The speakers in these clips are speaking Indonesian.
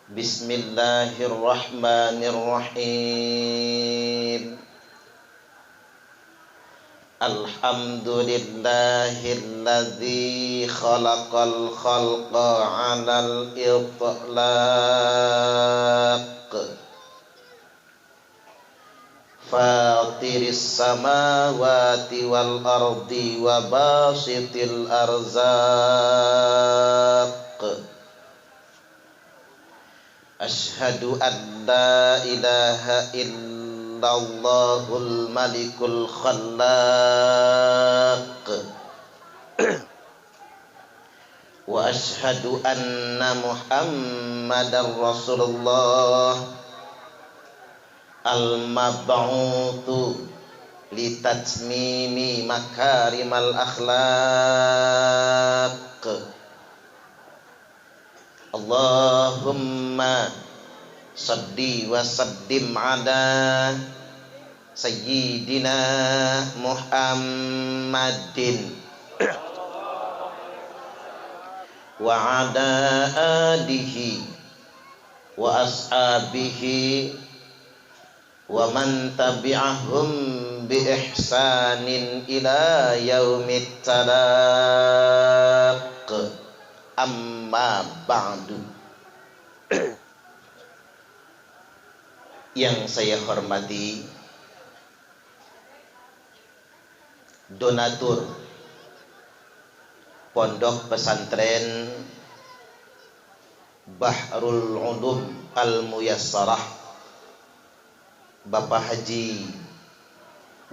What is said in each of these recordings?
Bismillahirrahmanirrahim. Alhamdulillahilladzi khalaqal khalqa 'alal itlaq. Fatiris samawati wal ardi wa basitil arzaq. Ashhadu an la ilaha illallahul malikul khallaq. Wa ashhadu anna muhammadar rasulullah al-mab'utsu litatmimi makarimal akhlaq. Allahumma salli wa sallim ala sayyidina Muhammadin wa ala alihi wa ashabihi wa man tabi'ahum bi ihsanin ila yaumit talaq. Amma ba'du. Yang saya hormati donatur Pondok Pesantren Bahrul Ulum Al-Muyassarah, Bapak Haji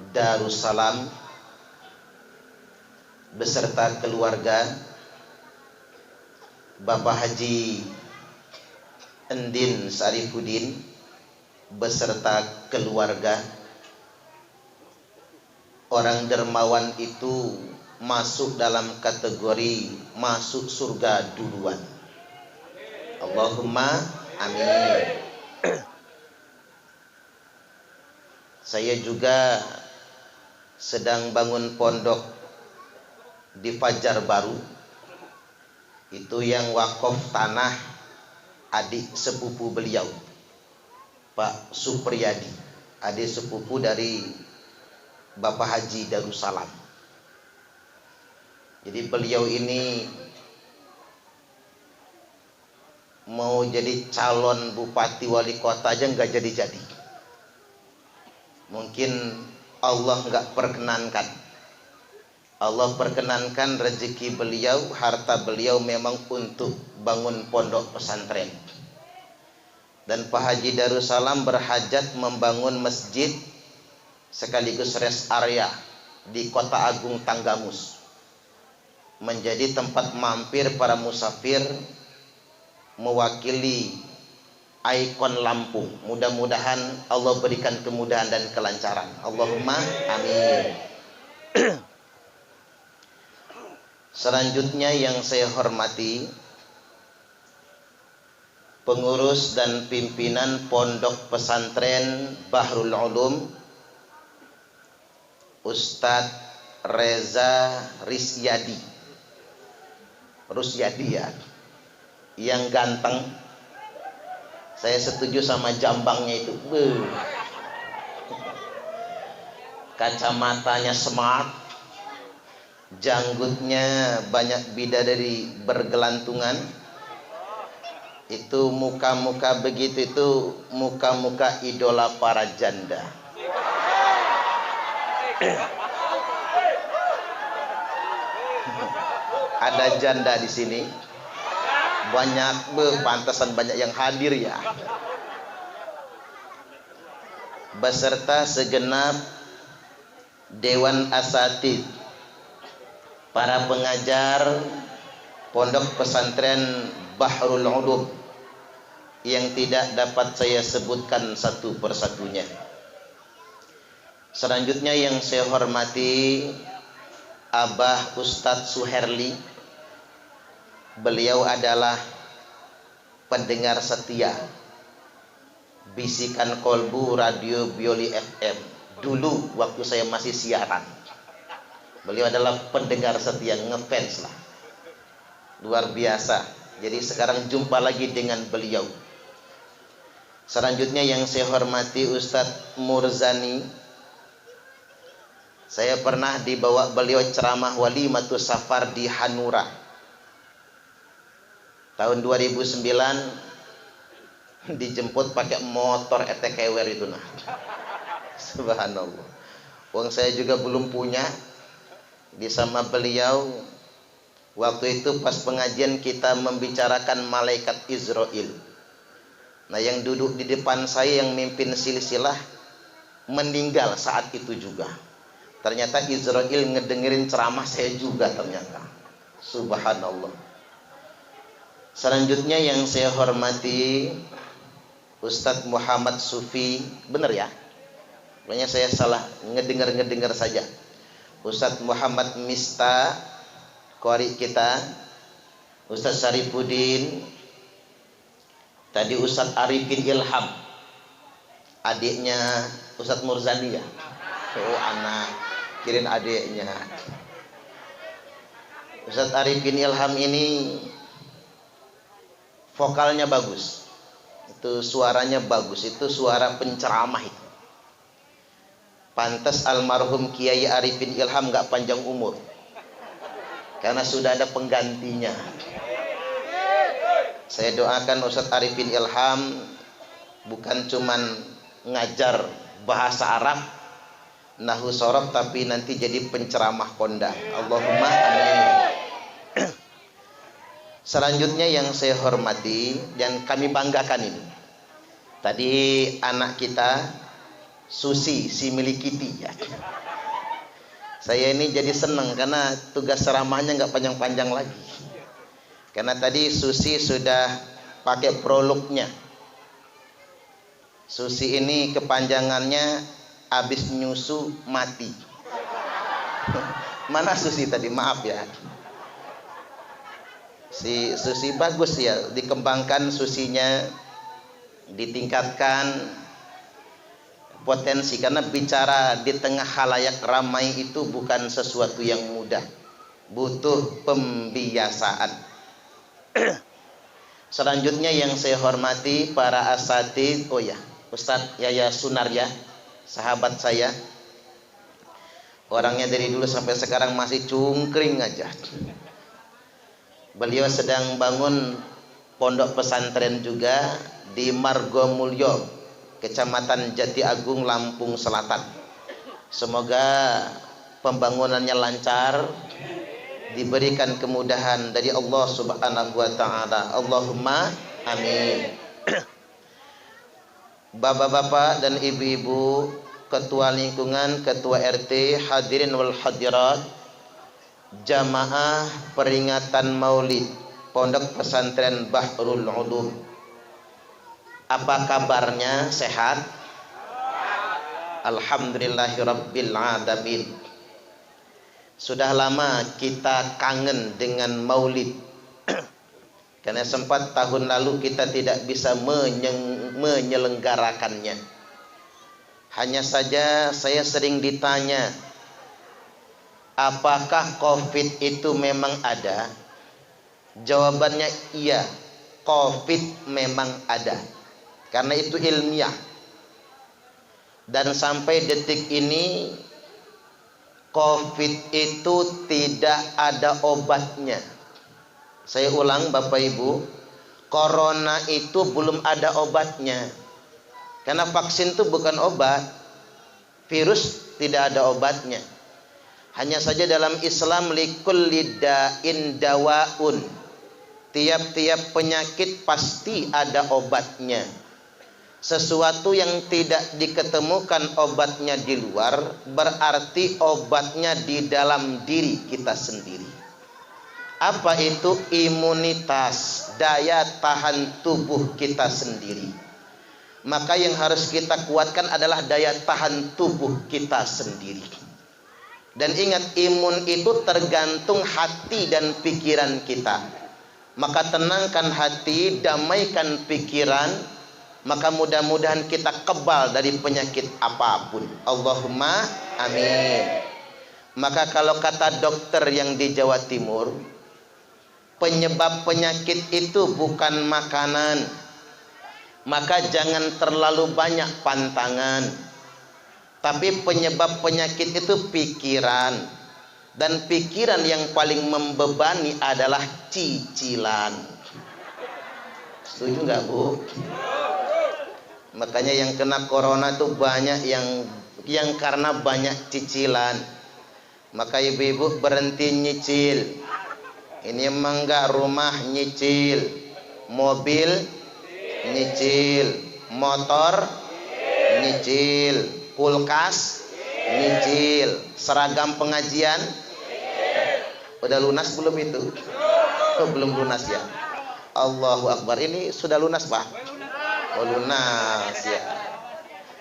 Darussalam beserta keluarga, Bapak Haji Endin Sarifuddin beserta keluarga. Orang dermawan itu masuk dalam kategori masuk surga duluan. Allahumma amin. Saya juga sedang bangun pondok di Fajar Baru. Itu yang wakaf tanah adik sepupu beliau, Pak Supriyadi, adik sepupu dari Bapak Haji Darussalam. Jadi beliau ini mau jadi calon bupati wali kota aja nggak jadi-jadi. Mungkin Allah nggak perkenankan. Allah perkenankan rezeki beliau, harta beliau memang untuk bangun pondok pesantren. Dan Pak Haji Darussalam berhajat membangun masjid sekaligus rest area di Kota Agung Tanggamus, menjadi tempat mampir para musafir, mewakili ikon Lampung. Mudah-mudahan Allah berikan kemudahan dan kelancaran. Allahumma amin. Selanjutnya yang saya hormati pengurus dan pimpinan Pondok Pesantren Bahrul Ulum, Ustadz Reza Rusyadi ya, yang ganteng. Saya setuju sama jambangnya itu. Kacamatanya smart, janggutnya banyak bidadari bergelantungan. Itu muka-muka begitu itu muka-muka idola para janda. Ada janda di sini banyak, pantasan banyak yang hadir ya. Beserta segenap Dewan Asatidz, para pengajar Pondok Pesantren Bahrul Ulum yang tidak dapat saya sebutkan satu persatunya. Selanjutnya yang saya hormati Abah Ustadz Suherli. Beliau adalah pendengar setia Bisikan Kolbu Radio Bioli FM. Dulu waktu saya masih siaran, beliau adalah pendengar setia, ngefans lah, luar biasa. Jadi sekarang jumpa lagi dengan beliau. Selanjutnya yang saya hormati Ustadz Murzani. Saya pernah dibawa beliau ceramah Walimatus Safar di Hanura. Tahun 2009 dijemput pakai motor ETKWR itu nah. Subhanallah. Uang saya juga belum punya. Di sama beliau waktu itu pas pengajian kita membicarakan malaikat Israel. Nah, yang duduk di depan saya yang mimpin silsilah meninggal saat itu juga. Ternyata Israel ngedengerin ceramah saya juga ternyata. Subhanallah. Selanjutnya yang saya hormati Ustadz Muhammad Sufi. Benar ya? Pokoknya saya salah ngedengar saja. Ustadz Muhammad Mista, qari kita. Ustadz Saripudin. Tadi Ustadz Arifin Ilham, adiknya Ustadz Murzani ya. Oh anak, kirain adiknya. Ustadz Arifin Ilham ini vokalnya bagus, itu suaranya bagus, itu suara penceramah itu. Pantas almarhum Kiai Arifin Ilham gak panjang umur, karena sudah ada penggantinya. Saya doakan Ustadz Arifin Ilham bukan cuman ngajar bahasa Arab, nahwu sorof, tapi nanti jadi penceramah kondang. Allahumma amin. Selanjutnya yang saya hormati dan kami banggakan ini. Tadi anak kita Susi, si milikiti ya. Saya ini jadi senang karena tugas ceramahnya nggak panjang-panjang lagi. Karena tadi Susi sudah pakai prolognya. Susi ini kepanjangannya habis nyusu mati. Mana Susi tadi? Maaf ya. Si Susi bagus ya, dikembangkan Susinya, ditingkatkan potensi, karena bicara di tengah khalayak ramai itu bukan sesuatu yang mudah. Butuh pembiasaan. Selanjutnya yang saya hormati para asatidz, oh ya, Ustadz Yaya Sunarya, sahabat saya. Orangnya dari dulu sampai sekarang masih cungkring aja. Beliau sedang bangun pondok pesantren juga di Margomulyo, Kecamatan Jati Agung, Lampung Selatan. Semoga pembangunannya lancar, diberikan kemudahan dari Allah Subhanahu wa taala. Allahumma amin. Bapak-bapak dan ibu-ibu, ketua lingkungan, ketua RT, hadirin wal hadirat, jamaah peringatan Maulid Pondok Pesantren Bahrul Ulum. Apa kabarnya? Sehat? Alhamdulillahirabbil alamin. Sudah lama kita kangen dengan Maulid. Karena sempat tahun lalu kita tidak bisa menyelenggarakannya. Hanya saja saya sering ditanya, apakah COVID itu memang ada? Jawabannya iya, COVID memang ada. Karena itu ilmiah. Dan sampai detik ini COVID itu tidak ada obatnya. Saya ulang Bapak Ibu, Corona itu belum ada obatnya. Karena vaksin itu bukan obat, virus tidak ada obatnya. Hanya saja dalam Islam likulli da'in dawaun. Tiap-tiap penyakit pasti ada obatnya. Sesuatu yang tidak diketemukan obatnya di luar, berarti obatnya di dalam diri kita sendiri. Apa itu? Imunitas, daya tahan tubuh kita sendiri. Maka yang harus kita kuatkan adalah daya tahan tubuh kita sendiri. Dan ingat, imun itu tergantung hati dan pikiran kita. Maka tenangkan hati, damaikan pikiran, maka mudah-mudahan kita kebal dari penyakit apapun. Allahumma amin. Maka kalau kata dokter yang di Jawa Timur, penyebab penyakit itu bukan makanan, maka jangan terlalu banyak pantangan. Tapi penyebab penyakit itu pikiran, dan pikiran yang paling membebani adalah cicilan. Setuju nggak, Bu? Makanya yang kena corona itu banyak yang karena banyak cicilan. Maka ibu-ibu berhenti nyicil. Ini emang enggak, rumah nyicil, mobil nyicil, motor nyicil, kulkas nyicil, seragam pengajian udah lunas belum itu? Oh, belum lunas ya. Allahu Akbar, ini sudah lunas Pak? Oh lunas ya.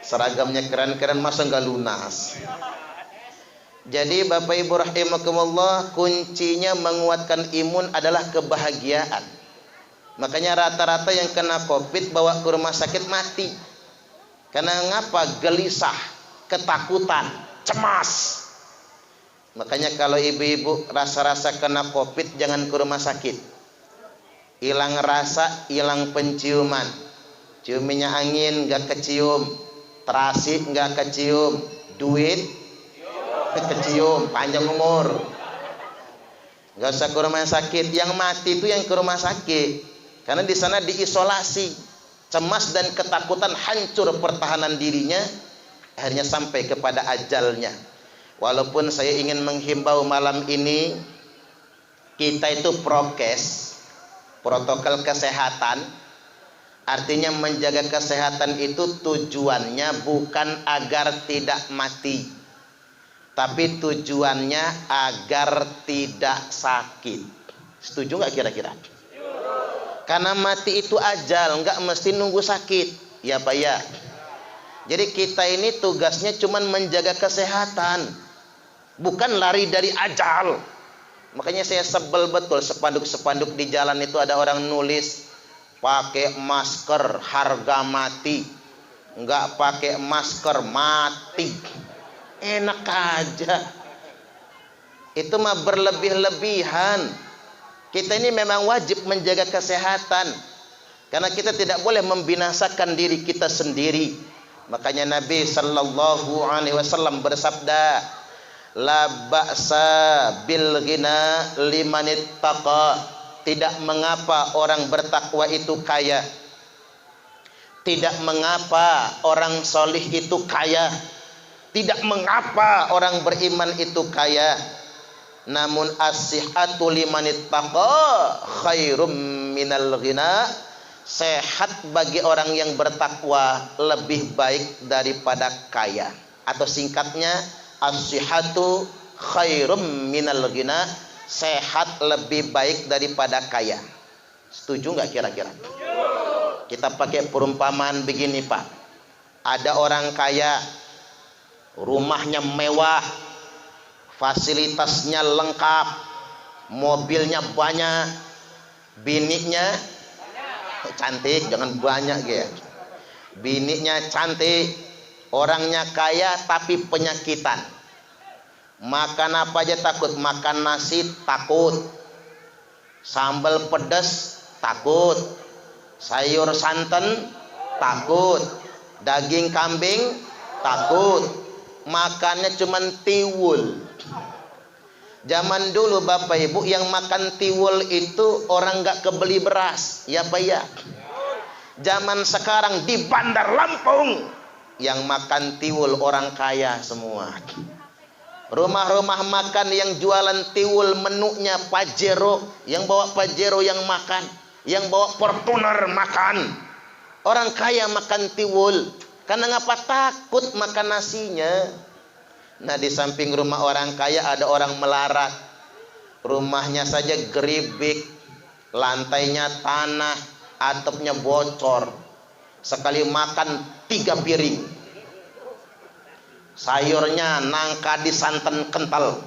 Seragamnya keren-keren, masa enggak lunas? Jadi Bapak Ibu rahimakumullah, kuncinya menguatkan imun adalah kebahagiaan. Makanya rata-rata yang kena COVID bawa ke rumah sakit mati. Karena ngapa? Gelisah, ketakutan, cemas. Makanya kalau ibu-ibu rasa-rasa kena COVID jangan ke rumah sakit. Hilang rasa, hilang penciuman. Cium minyak angin gak kecium, terasi gak kecium, duit kecium, panjang umur. Gak usah ke rumah sakit. Yang mati itu yang ke rumah sakit, karena di sana diisolasi, cemas dan ketakutan, hancur pertahanan dirinya, akhirnya sampai kepada ajalnya. Walaupun saya ingin menghimbau malam ini, kita itu prokes, protokol kesehatan. Artinya menjaga kesehatan itu tujuannya bukan agar tidak mati, tapi tujuannya agar tidak sakit. Setuju nggak kira-kira? Karena mati itu ajal, nggak mesti nunggu sakit, ya Pak ya. Jadi kita ini tugasnya cuma menjaga kesehatan, bukan lari dari ajal. Makanya saya sebel betul spanduk-spanduk di jalan itu ada orang nulis pakai masker harga mati, nggak pakai masker mati. Enak aja. Itu mah berlebih-lebihan. Kita ini memang wajib menjaga kesehatan, karena kita tidak boleh membinasakan diri kita sendiri. Makanya Nabi sallallahu alaihi wasallam bersabda, la ba'sa bil ghina liman ittaqa. Tidak mengapa orang bertakwa itu kaya, tidak mengapa orang solih itu kaya, tidak mengapa orang beriman itu kaya. Namun as-sihhatu liman ittaqa khairum minal ghina. Sehat bagi orang yang bertakwa lebih baik daripada kaya. Atau singkatnya, as-sihhatu khairum minal ghina. Sehat lebih baik daripada kaya. Setuju nggak kira-kira? Kita pakai perumpamaan begini Pak. Ada orang kaya, rumahnya mewah, fasilitasnya lengkap, mobilnya banyak, bininya cantik, jangan banyak ya. Bininya cantik, orangnya kaya tapi penyakitan. Makan apa aja takut, makan nasi takut, sambal pedas takut, sayur santan takut, daging kambing takut, makannya cuman tiwul. Zaman dulu Bapak Ibu yang makan tiwul itu orang gak kebeli beras, ya Pak ya. Zaman sekarang di Bandar Lampung yang makan tiwul orang kaya semua. Rumah-rumah makan yang jualan tiwul menunya Pajero, yang bawa Pajero yang makan, yang bawa Fortuner makan. Orang kaya makan tiwul, karena ngapa? Takut makan nasinya. Nah di samping rumah orang kaya ada orang melarat, rumahnya saja geribik, lantainya tanah, atapnya bocor, sekali makan 3 piring. Sayurnya nangka di santan kental,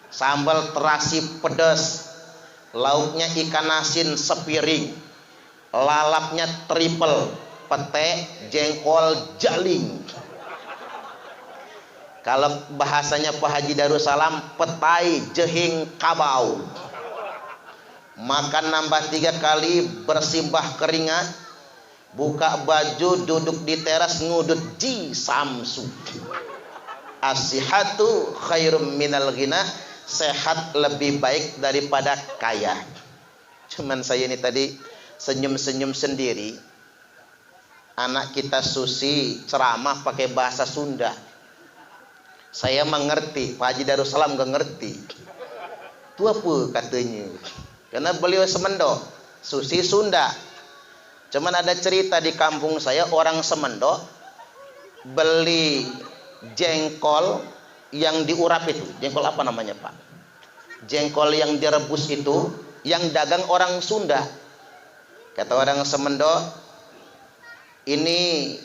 sambal terasi pedas, lauknya ikan asin sepiring, lalapnya triple, pete, jengkol, jaling. Kalau bahasanya Pak Haji Darussalam, petai, jehing, kabau. Makan nambah 3 kali, bersimbah keringat, buka baju, duduk di teras ngudut ji samsu. As-sihhatu khairum minal ghina, sehat lebih baik daripada kaya. Cuman saya ini tadi senyum-senyum sendiri. Anak kita Susi ceramah pakai bahasa Sunda. Saya mengerti, Pak Haji Darussalam gak ngerti. Itu apa katanya? Karena beliau Semendo, Susi Sunda. Cuman ada cerita di kampung saya, orang Semendo beli jengkol yang diurap itu. Jengkol apa namanya, Pak? Jengkol yang direbus itu, yang dagang orang Sunda. Kata orang Semendo, ini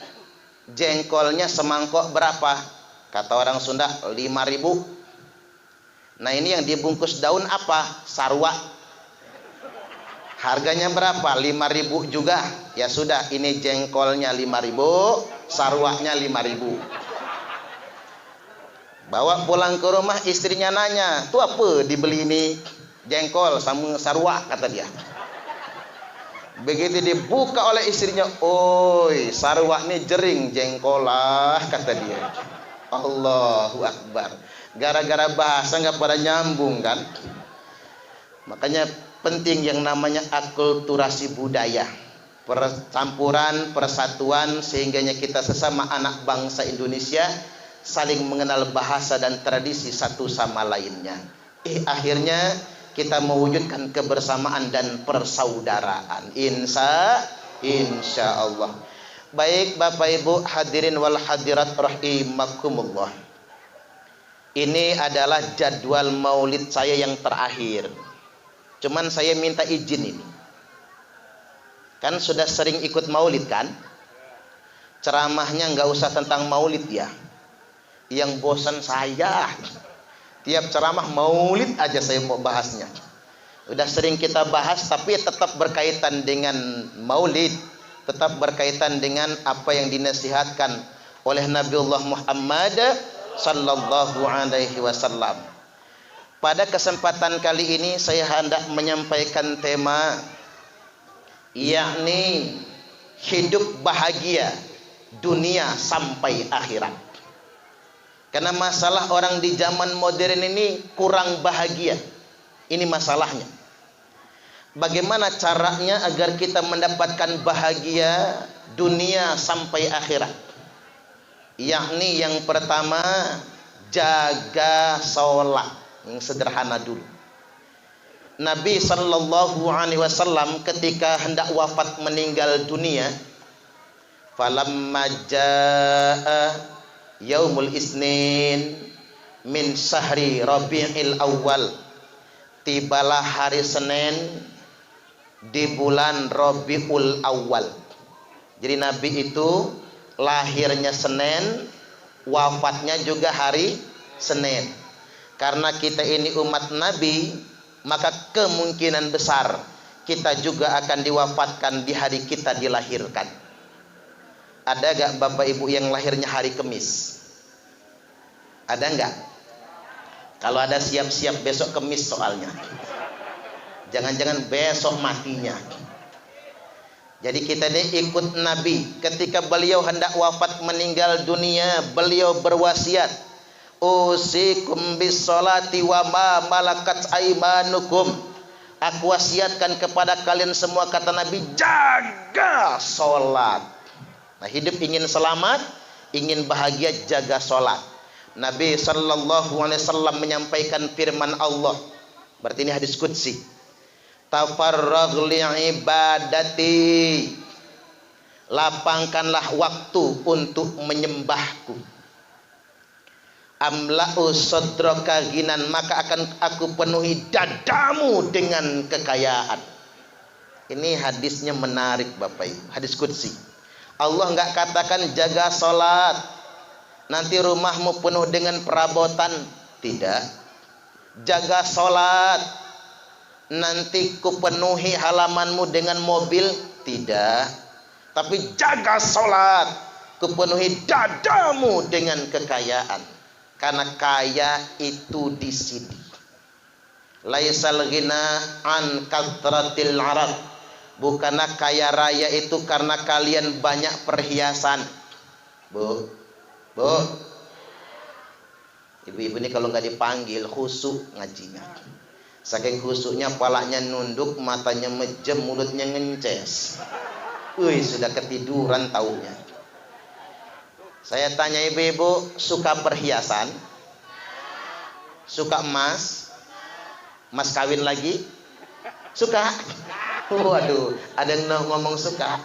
jengkolnya semangkok berapa? Kata orang Sunda, 5.000. Nah ini yang dibungkus daun apa? Sarwa. Harganya berapa? 5.000 juga. Ya sudah, ini jengkolnya 5.000, sarwanya 5.000. Bawa pulang ke rumah, istrinya nanya, itu apa dibeli ini? Jengkol sama sarwa, kata dia. Begitu dibuka oleh istrinya, oi, sarwa ini jering, jengkol lah, kata dia. Allahu Akbar. Gara-gara bahasa nggak pada nyambung kan. Makanya penting yang namanya akulturasi budaya, percampuran, persatuan, sehingganya kita sesama anak bangsa Indonesia saling mengenal bahasa dan tradisi satu sama lainnya. Akhirnya kita mewujudkan kebersamaan dan persaudaraan. Insya Allah. Baik Bapak Ibu hadirin wal hadirat rahimakumullah. Ini adalah jadwal maulid saya yang terakhir. Cuman saya minta izin ini. Kan sudah sering ikut maulid kan? Ceramahnya nggak usah tentang maulid ya. Yang bosan saya. Tiap ceramah maulid aja saya mau bahasnya. Udah sering kita bahas tapi tetap berkaitan dengan maulid, tetap berkaitan dengan apa yang dinasihatkan oleh Nabiullah Muhammad sallallahu alaihi wasallam. Pada kesempatan kali ini saya hendak menyampaikan tema, yakni hidup bahagia dunia sampai akhirat. Karena masalah orang di zaman modern ini kurang bahagia. Ini masalahnya. Bagaimana caranya agar kita mendapatkan bahagia dunia sampai akhirat? Yakni yang pertama, jaga sholat. Yang sederhana dulu. Nabi sallallahu alaihi wasallam ketika hendak wafat meninggal dunia, falamma jaa yaumul isnin min syahri rabi'il awal, tibalah hari Senin di bulan Rabiul Awal. Jadi Nabi itu lahirnya Senin, wafatnya juga hari Senin. Karena kita ini umat Nabi, maka kemungkinan besar kita juga akan diwafatkan di hari kita dilahirkan. Ada gak Bapak Ibu yang lahirnya hari Kemis? Ada enggak? Kalau ada siap-siap besok Kemis soalnya. Jangan-jangan besok matinya. Jadi kita ini ikut Nabi. Ketika beliau hendak wafat meninggal dunia, beliau berwasiat, usikum bis sholati wa ma malakat aimanukum. Aku wasiatkan kepada kalian semua, kata Nabi, jaga sholat. Nah, hidup ingin selamat, ingin bahagia, jaga sholat. Nabi sallallahu alaihi wasallam menyampaikan firman Allah. Berarti ini hadis qudsi. Tafarragh li ibadati. Lapangkanlah waktu untuk menyembahku. Amla'u sadraka ghinan, maka akan aku penuhi dadamu dengan kekayaan. Ini hadisnya menarik Bapak Ibu. Hadis qudsi. Allah enggak katakan jaga sholat, nanti rumahmu penuh dengan perabotan. Tidak. Jaga sholat, nanti kupenuhi halamanmu dengan mobil. Tidak. Tapi jaga sholat, kupenuhi dadamu dengan kekayaan. Karena kaya itu di sini. Laisal ghina an kathratil arad, Bukanlah kaya raya itu karena kalian banyak perhiasan. Bu, bu, ibu-ibu ini kalau nggak dipanggil khusyuk ngajinya. Saking khusyuknya palanya nunduk, matanya mejem, mulutnya ngences. Wih, sudah ketiduran taunya. Saya tanya ibu-ibu, suka perhiasan? Suka emas? Mas kawin lagi? Suka? Waduh, ada yang ngomong suka.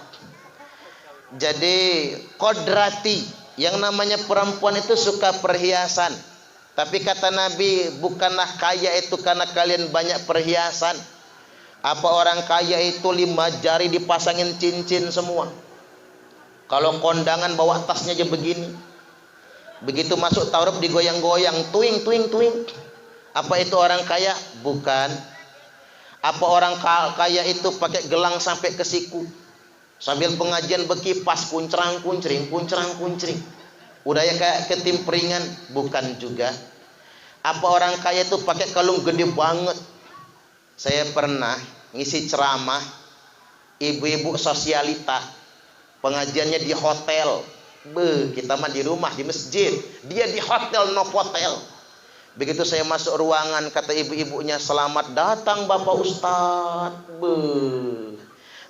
Jadi kodrati, yang namanya perempuan itu suka perhiasan. Tapi kata Nabi, bukanlah kaya itu karena kalian banyak perhiasan. Apa orang kaya itu 5 jari dipasangin cincin semua. Kalau kondangan bawa tasnya aja begini. Begitu masuk taruh digoyang-goyang, tuing tuing tuing. Apa itu orang kaya? Bukan. Apa orang kaya itu pakai gelang sampai ke siku? Sambil pengajian berkipas kuncrang kuncring, kuncrang kuncring. Udah ya kayak ketimpringan? Bukan juga. Apa orang kaya itu pakai kalung gede banget? Saya pernah ngisi ceramah ibu-ibu sosialita, pengajiannya di hotel. Kita mah di rumah, di masjid, dia di hotel, no hotel. Begitu saya masuk ruangan, kata ibu-ibunya, selamat datang Bapak Ustadz.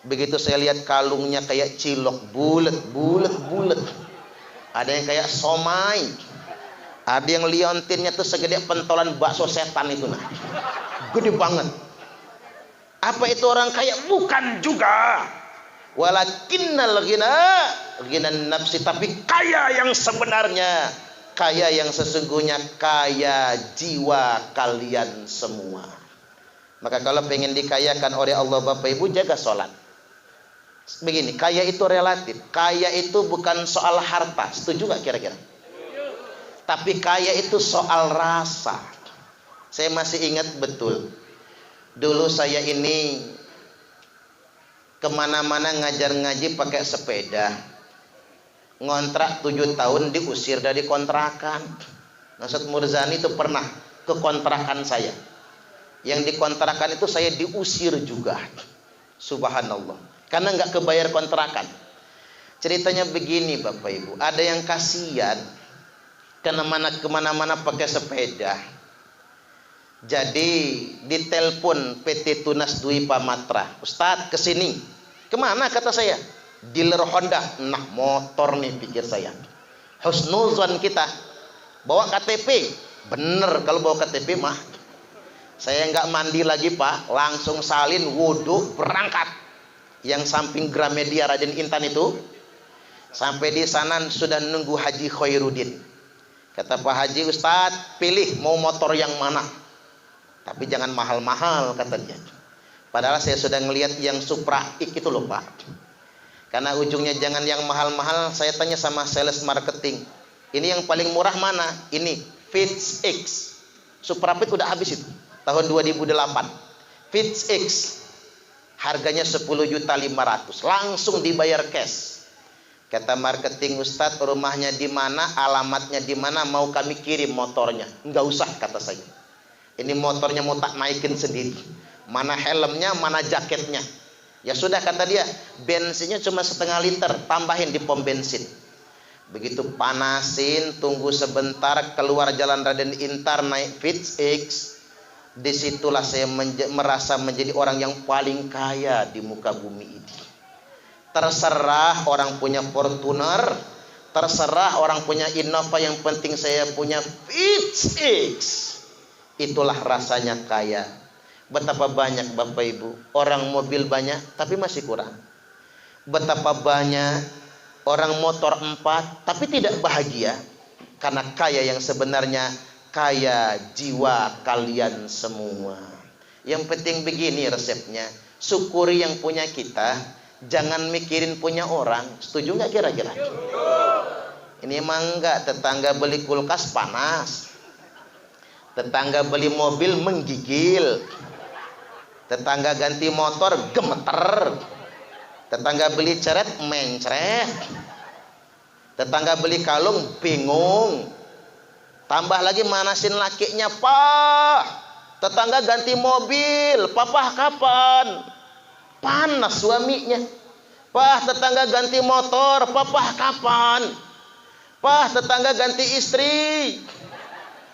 Begitu saya lihat kalungnya kayak cilok, bulet. Ada yang kayak somai. Ada yang liontinnya tuh segede pentolan bakso setan itu, nah. Gede banget. Apa itu orang kaya? Bukan juga. Walakinnal ghina nafsi, tapi kaya yang sebenarnya, kaya yang sesungguhnya, kaya jiwa kalian semua. Maka kalau pengen dikayakan oleh Allah Bapak Ibu, jaga sholat. Begini, kaya itu relatif. Kaya itu bukan soal harta, setuju gak kira-kira? Tapi kaya itu soal rasa. Saya masih ingat betul. Dulu saya ini kemana-mana ngajar ngaji pakai sepeda. Ngontrak 7 tahun, diusir dari kontrakan. Ustadz Murzani itu pernah ke kontrakan saya. Yang di kontrakan itu saya diusir juga. Subhanallah. Karena nggak kebayar kontrakan. Ceritanya begini Bapak Ibu, ada yang kasihan kemana-mana pakai sepeda. Jadi ditelepon PT Tunas Dwi Pamatra, Ustadz kesini. Kemana kata saya? Dealer Honda. Nah motor nih pikir saya. Husnuzon kita. Bawa KTP. Bener kalau bawa KTP mah. Saya nggak mandi lagi Pak, langsung salin, wudhu, berangkat. Yang samping Gramedia Raden Intan itu, sampai di sana sudah nunggu Haji Khairuddin. Kata Pak Haji, Ustadz pilih mau motor yang mana, tapi jangan mahal-mahal katanya. Padahal saya sudah ngelihat yang Supra X itu loh Pak. Karena ujungnya jangan yang mahal-mahal, saya tanya sama sales marketing, ini yang paling murah mana? Ini Fitz X. Supra X udah habis itu tahun 2008. Fitz X harganya 10.500.000, langsung dibayar cash. Kata marketing, Ustadz rumahnya di mana, alamatnya di mana, mau kami kirim motornya. Enggak usah kata saya. Ini motornya mau tak naikin sendiri. Mana helmnya, mana jaketnya. Ya sudah kata dia, bensinnya cuma 0,5 liter, tambahin di pom bensin. Begitu panasin, tunggu sebentar, keluar jalan Raden Intar naik Fitz X. Disitulah saya merasa menjadi orang yang paling kaya di muka bumi ini. Terserah orang punya Fortuner, terserah orang punya Innova, yang penting saya punya Fitz X. Itulah rasanya kaya. Betapa banyak Bapak Ibu orang mobil banyak tapi masih kurang. Betapa banyak orang motor 4 tapi tidak bahagia. Karena kaya yang sebenarnya, kaya jiwa kalian semua. Yang penting begini resepnya, syukuri yang punya kita, jangan mikirin punya orang. Setuju nggak kira-kira? Ini emang enggak. Tetangga beli kulkas panas, tetangga beli mobil menggigil, tetangga ganti motor gemeter, tetangga beli ceret mencret, tetangga beli kalung bingung. Tambah lagi manasin lakinya, Pak, tetangga ganti mobil, Papa kapan? Panas suaminya. Pah, tetangga ganti motor. Papa kapan? Pah, tetangga ganti istri.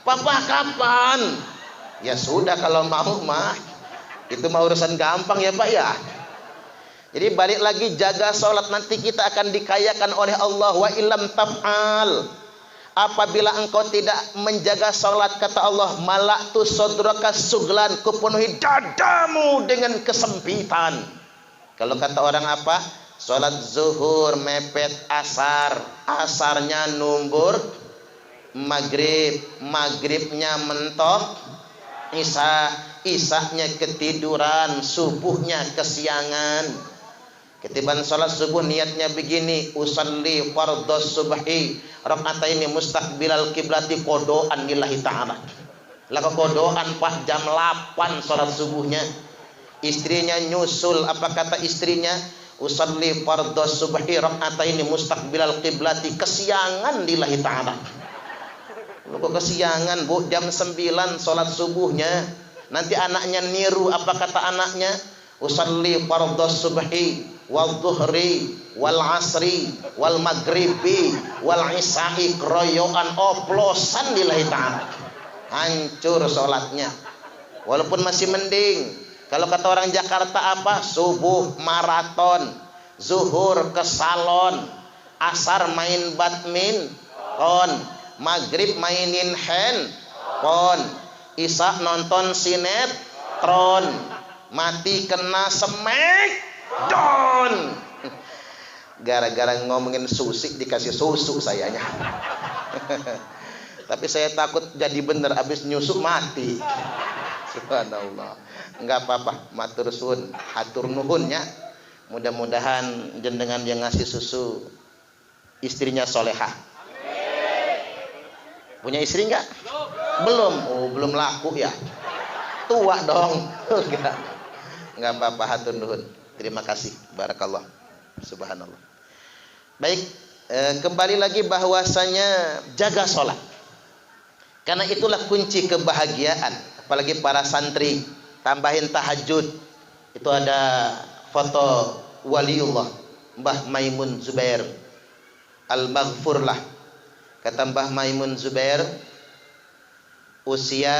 Papa kapan? Ya sudah kalau mau mah. Itu mah urusan gampang ya Pak ya. Jadi balik lagi, jaga sholat, nanti kita akan dikayakan oleh Allah. Wa ilam taf'al, apabila engkau tidak menjaga sholat, kata Allah, malaktu sodraka suglan, kupenuhi dadamu dengan kesempitan. Kalau kata orang apa? Sholat zuhur mepet asar, asarnya numbur maghrib, maghribnya mentok isya, isyanya ketiduran, subuhnya kesiangan. Ketiban sholat subuh niatnya begini, usalli fardhos subhi raka'ataini mustaqbilal kiblati kodoan lillahi ta'ala. Laka kodoan 4 jam 8 sholat subuhnya. Istrinya nyusul, apa kata istrinya? Usalli fardhos subhi raka'ataini mustaqbilal kiblati, kesiangan lillahi ta'ala. Lu kok kesiangan Bu, jam 9 sholat subuhnya. Nanti anaknya niru, apa kata anaknya? Usalli fardhos subhi wal dhuhri wal asri wal maghribi wal isya'i kroyoan, oplosan lillahi ta'ala. Hancur sholatnya. Walaupun masih mending. Kalau kata orang Jakarta apa? Subuh maraton, zuhur ke salon, asar main badminton, maghrib mainin handphone, isya nonton sinetron, mati kena semek don. Gara-gara ngomongin susi dikasih susu sayanya. Tapi saya takut jadi bener, habis nyusuk mati. Subhanallah. Enggak apa-apa, matur suhun, hatur nuhunnya. Mudah-mudahan jenengan yang ngasih susu istrinya solehah. Punya istri enggak? Belum. Oh, belum laku ya. Tua dong. Enggak apa-apa, hatur nuhun. Terima kasih, barakallah, subhanallah. Baik, kembali lagi bahwasanya jaga sholat, karena itulah kunci kebahagiaan. Apalagi para santri, tambahin tahajud. Itu ada foto waliullah Mbah Maimun Zubair Al-Maghfurlah. Kata Mbah Maimun Zubair, usia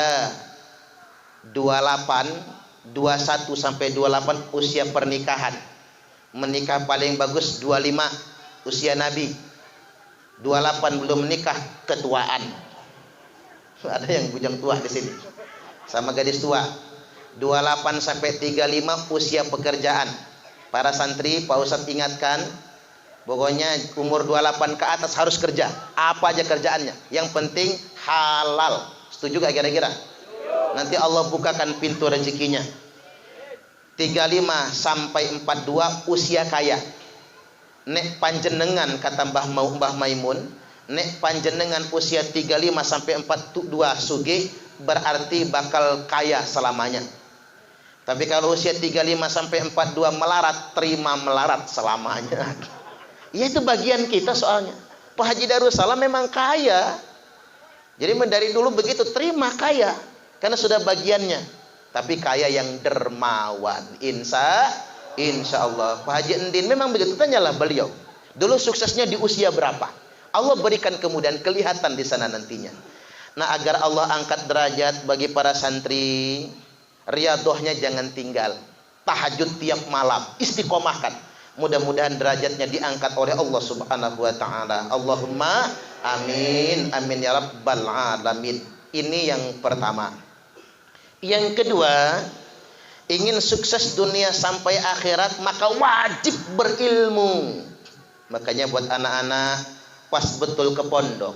28, 21 sampai 28 usia pernikahan. Menikah paling bagus 25 usia Nabi. 28 belum menikah, ketuaan. Ada yang bujang tua di sini. Sama gadis tua. 28 sampai 35 usia pekerjaan. Para santri, Pak Ustadz ingatkan, pokoknya umur 28 ke atas harus kerja. Apa aja kerjaannya, yang penting halal. Setuju gak kira-kira? Nanti Allah bukakan pintu rezekinya. 35 sampai 42 usia kaya. Nek panjenengan, kata Mbah Maimun, nek panjenengan usia 35 sampai 42 sugih, berarti bakal kaya selamanya. Tapi kalau usia 35 sampai 42 melarat, terima melarat selamanya. Ya itu bagian kita soalnya. Pak Haji Darussalam memang kaya. Jadi dari dulu begitu, terima kaya. Karena sudah bagiannya. Tapi kaya yang dermawan. Insya Allah. Pak Haji Endin memang begitu. Tanyalah beliau. Dulu suksesnya di usia berapa? Allah berikan kemudian kelihatan di sana nantinya. Nah, agar Allah angkat derajat bagi para santri, riadohnya jangan tinggal. Tahajud tiap malam. Istiqomahkan. Mudah-mudahan derajatnya diangkat oleh Allah Subhanahu wa ta'ala. Allahumma amin. Amin ya rabbal alamin. Ini yang pertama. Yang kedua, ingin sukses dunia sampai akhirat, maka wajib berilmu. Makanya buat anak-anak, pas betul ke pondok.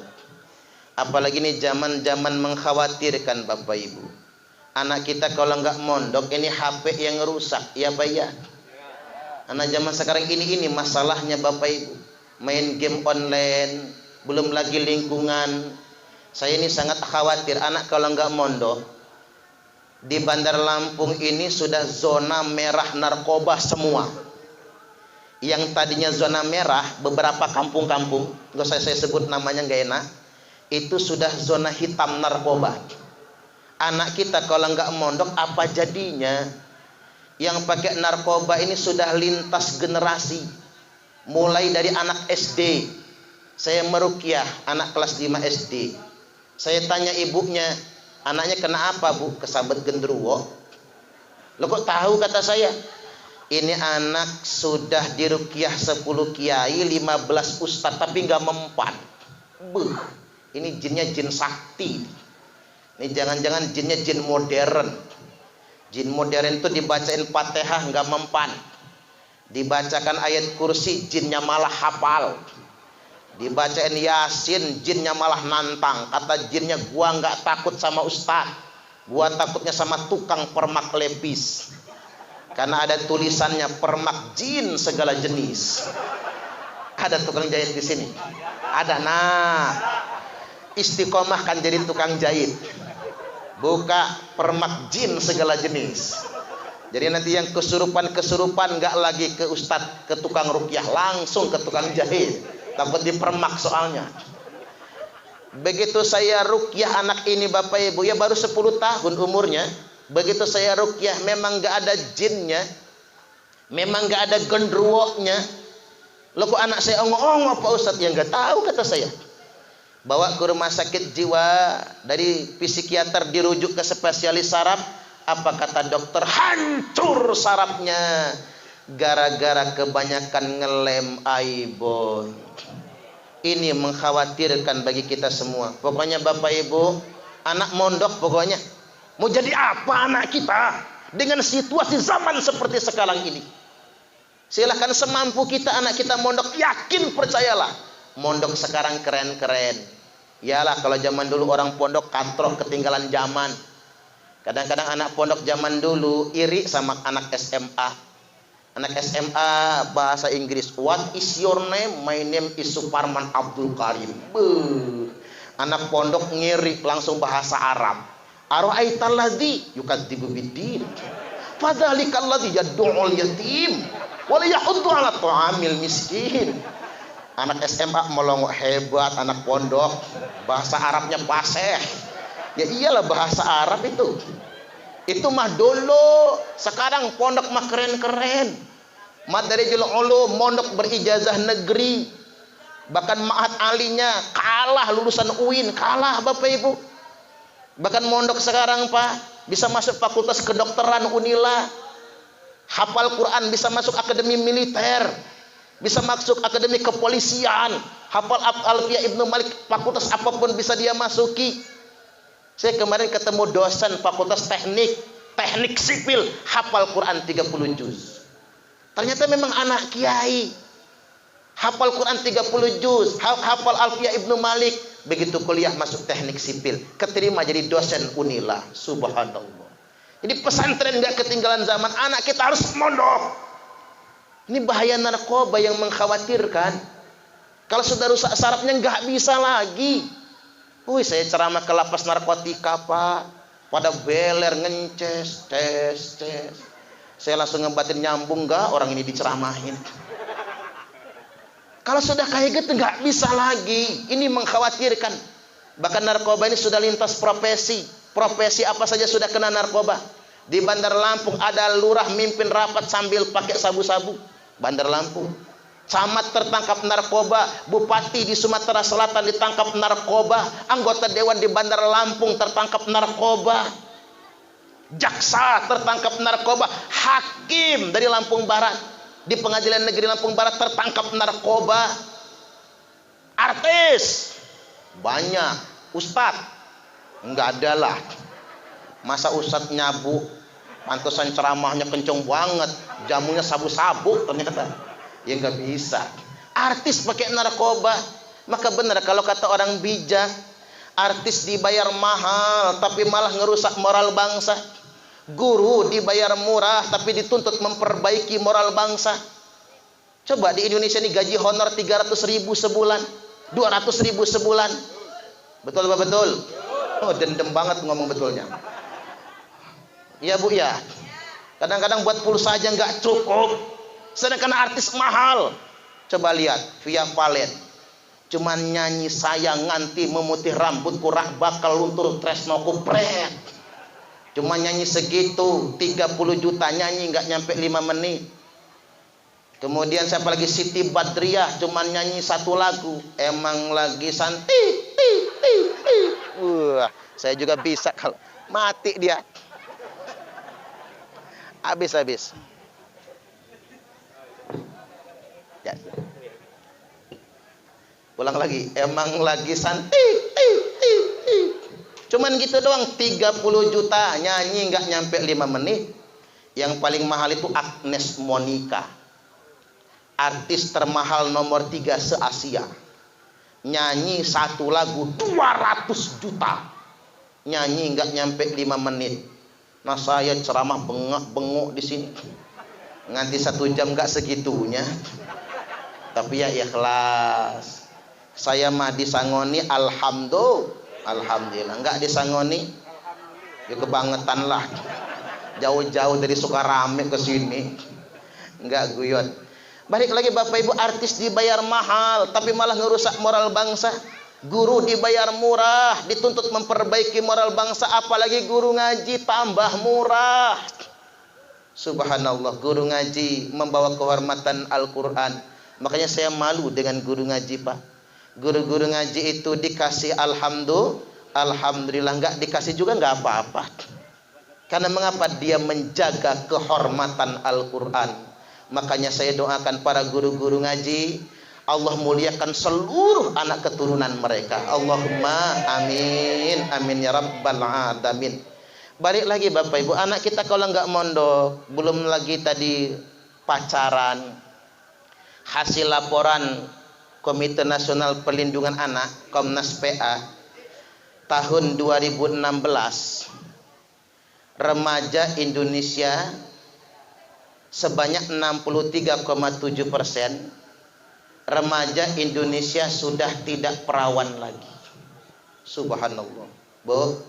Apalagi ini zaman-zaman mengkhawatirkan Bapak Ibu. Anak kita kalau nggak mondok, ini HP yang rusak, ya Pak ya. Anak zaman sekarang ini masalahnya Bapak Ibu. Main game online, belum lagi lingkungan. Saya ini sangat khawatir, anak kalau nggak mondok, di Bandar Lampung ini sudah zona merah narkoba semua. Yang tadinya zona merah, beberapa kampung-kampung, nggak usah saya sebut namanya, nggak enak, itu sudah zona hitam narkoba. Anak kita kalau nggak mondok apa jadinya? yang pakai narkoba ini sudah lintas generasi. Mulai dari anak SD. Saya meruqyah anak kelas 5 SD. Saya tanya ibunya, anaknya kena apa bu? Kesabet gendruwo. Lo kok tahu kata saya? Ini anak sudah diruqyah 10 kiai, 15 ustadz tapi nggak mempan. Buh, ini jinnya jin sakti. Ini jangan-jangan jinnya jin modern. Jin modern itu dibacain Fatihah nggak mempan. Dibacakan ayat kursi jinnya malah hafal. Dibacain Yasin jinnya malah nantang. Kata jinnya, gua nggak takut sama ustadz, gua takutnya sama tukang permak lepis. Karena ada tulisannya permak jin segala jenis. Ada tukang jahit di sini. Ada. Nah, istiqomah kan jadi tukang jahit. Buka permak jin segala jenis. Jadi nanti yang kesurupan nggak lagi ke ustadz, ke tukang ruqyah, langsung ke tukang jahit. Takut dipermak soalnya. Begitu saya ruqyah anak ini Bapak Ibu, ya baru 10 tahun umurnya. Begitu saya ruqyah, memang nggak ada jinnya, memang nggak ada gendruwonya. Loh kok anak saya ongong Pak Ustadz? Ya nggak tahu kata saya. Bawa ke rumah sakit jiwa, dari psikiater dirujuk ke spesialis saraf. Apa kata dokter? Hancur sarafnya gara-gara kebanyakan ngelem aiboy. Ini mengkhawatirkan bagi kita semua. Pokoknya Bapak Ibu, anak mondok pokoknya. Mau jadi apa anak kita dengan situasi zaman seperti sekarang ini? Silahkan semampu kita anak kita mondok. Yakin, percayalah, mondok sekarang keren-keren. Yalah, kalau zaman dulu orang pondok katrok, ketinggalan zaman. Kadang-kadang anak pondok zaman dulu iri sama anak SMA. Anak SMA bahasa Inggris. What is your name? My name is Suparman Abdul Karim. Anak pondok ngiri langsung bahasa Arab. Ara'aital ladzi yukadzibu biddin. Fadzalikal ladzi yad'ul yatim wa la yahuddu 'ala ta'amil miskin. Anak SMA melongok hebat, anak pondok bahasa Arabnya fasih. Ya iyalah bahasa Arab itu. Itu mah dulu. Sekarang pondok mah keren-keren. Madarijul ulum, mondok berijazah negeri. Bahkan ma'had alinya kalah lulusan UIN, kalah Bapak Ibu. Bahkan mondok sekarang Pak bisa masuk fakultas kedokteran Unila. Hafal Quran bisa masuk akademi militer. Bisa masuk akademi kepolisian. Hafal Alfiyah Ibnu Malik, fakultas apapun bisa dia masuki. Saya kemarin ketemu dosen fakultas teknik sipil, hafal Quran 30 juz. Ternyata memang anak kiai. Hafal Quran 30 juz, hafal Alfiyah Ibnu Malik. Begitu kuliah masuk teknik sipil, keterima jadi dosen Unila. Subhanallah. Jadi pesantren nggak ketinggalan zaman. Anak kita harus mondok. Ini bahaya narkoba yang mengkhawatirkan. Kalau sudah rusak sarafnya nggak bisa lagi. Wih, saya ceramah ke lapas narkotika Pak, pada beler ngences, tes. Saya langsung ngebatin, nyambung nggak orang ini diceramahin. Kalau sudah kayak gitu nggak bisa lagi. Ini mengkhawatirkan. Bahkan narkoba ini sudah lintas profesi. Profesi apa saja sudah kena narkoba. Di Bandar Lampung ada lurah mimpin rapat sambil pakai sabu-sabu. Bandar Lampung. Camat tertangkap narkoba. Bupati di Sumatera Selatan ditangkap narkoba. Anggota dewan di Bandar Lampung tertangkap narkoba. Jaksa tertangkap narkoba. Hakim dari Lampung Barat di Pengadilan Negeri Lampung Barat tertangkap narkoba. Artis banyak. Ustadz enggak ada lah. Masa ustadz nyabu, pantesan ceramahnya kenceng banget, jamunya sabu-sabu ternyata. Ya nggak bisa. Artis pakai narkoba. Maka benar kalau kata orang bijak, artis dibayar mahal tapi malah ngerusak moral bangsa. Guru dibayar murah tapi dituntut memperbaiki moral bangsa. Coba di Indonesia ini gaji honor 300.000 sebulan, 200.000 sebulan. Betul apa betul? Oh, dendam banget ngomong betulnya. Iya Bu ya. Kadang-kadang buat pulsa aja nggak cukup. Sedangkan artis mahal. Coba lihat Via Valen. Cuman nyanyi sayang nganti memutih rambutku rak bakal luntur tresnoku pret. Cuma nyanyi segitu, 30 juta nyanyi nggak nyampe 5 menit. Kemudian siapa lagi? Siti Badriah cuma nyanyi satu lagu, emang lagi santi. Wah, saya juga bisa kalau mati dia. Habis. Ya. Ulang lagi, emang lagi santi. Cuman gitu doang, 30 juta nyanyi nggak nyampe 5 menit. Yang paling mahal itu Agnes Monica, artis termahal nomor 3 se-Asia. Nyanyi satu lagu 200 juta, nyanyi nggak nyampe 5 menit. Nah saya ceramah bengok di sini, nganti 1 jam nggak segitunya. Tapi ya ikhlas. Saya mah disangoni alhamdulillah, nggak disangoni ya kebangetan lah. Jauh-jauh dari Sukarame ke sini, nggak guyon. Balik lagi Bapak Ibu, artis dibayar mahal tapi malah ngerusak moral bangsa. Guru dibayar murah, dituntut memperbaiki moral bangsa, apalagi guru ngaji tambah murah. Subhanallah, guru ngaji membawa kehormatan Al-Quran. Makanya saya malu dengan guru ngaji, Pak. Guru-guru ngaji itu dikasih alhamdulillah, nggak dikasih juga nggak apa-apa. Karena mengapa? Dia menjaga kehormatan Al-Quran. Makanya saya doakan para guru-guru ngaji, Allah muliakan seluruh anak keturunan mereka. Allahumma amin, amin ya rabbal alamin. Balik lagi Bapak Ibu, anak kita kalau nggak mondok, belum lagi tadi pacaran. Hasil laporan Komite Nasional Perlindungan Anak Komnas PA tahun 2016, remaja Indonesia sebanyak 63,7%, remaja Indonesia sudah tidak perawan lagi. Subhanallah. Bu,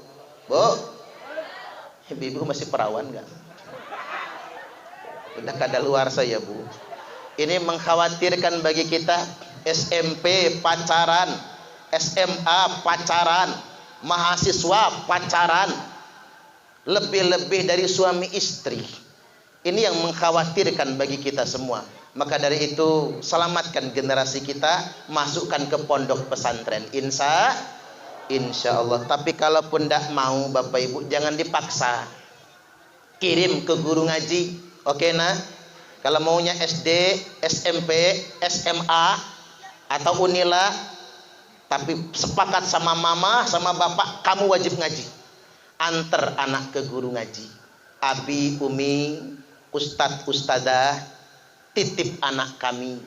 ibu masih perawan nggak? Udah kadaluarsa ya Bu. Ini mengkhawatirkan bagi kita. SMP pacaran, SMA pacaran, mahasiswa pacaran, lebih-lebih dari suami istri. Ini yang mengkhawatirkan bagi kita semua. Maka dari itu selamatkan generasi kita, masukkan ke pondok pesantren. Insya Allah. Tapi kalaupun tidak mau Bapak Ibu, jangan dipaksa. Kirim ke guru ngaji. Oke nah. Kalau maunya SD, SMP, SMA atau Unila, tapi sepakat sama mama, sama bapak, kamu wajib ngaji. Antar anak ke guru ngaji. Abi, Umi, Ustadz, Ustadzah, titip anak kami.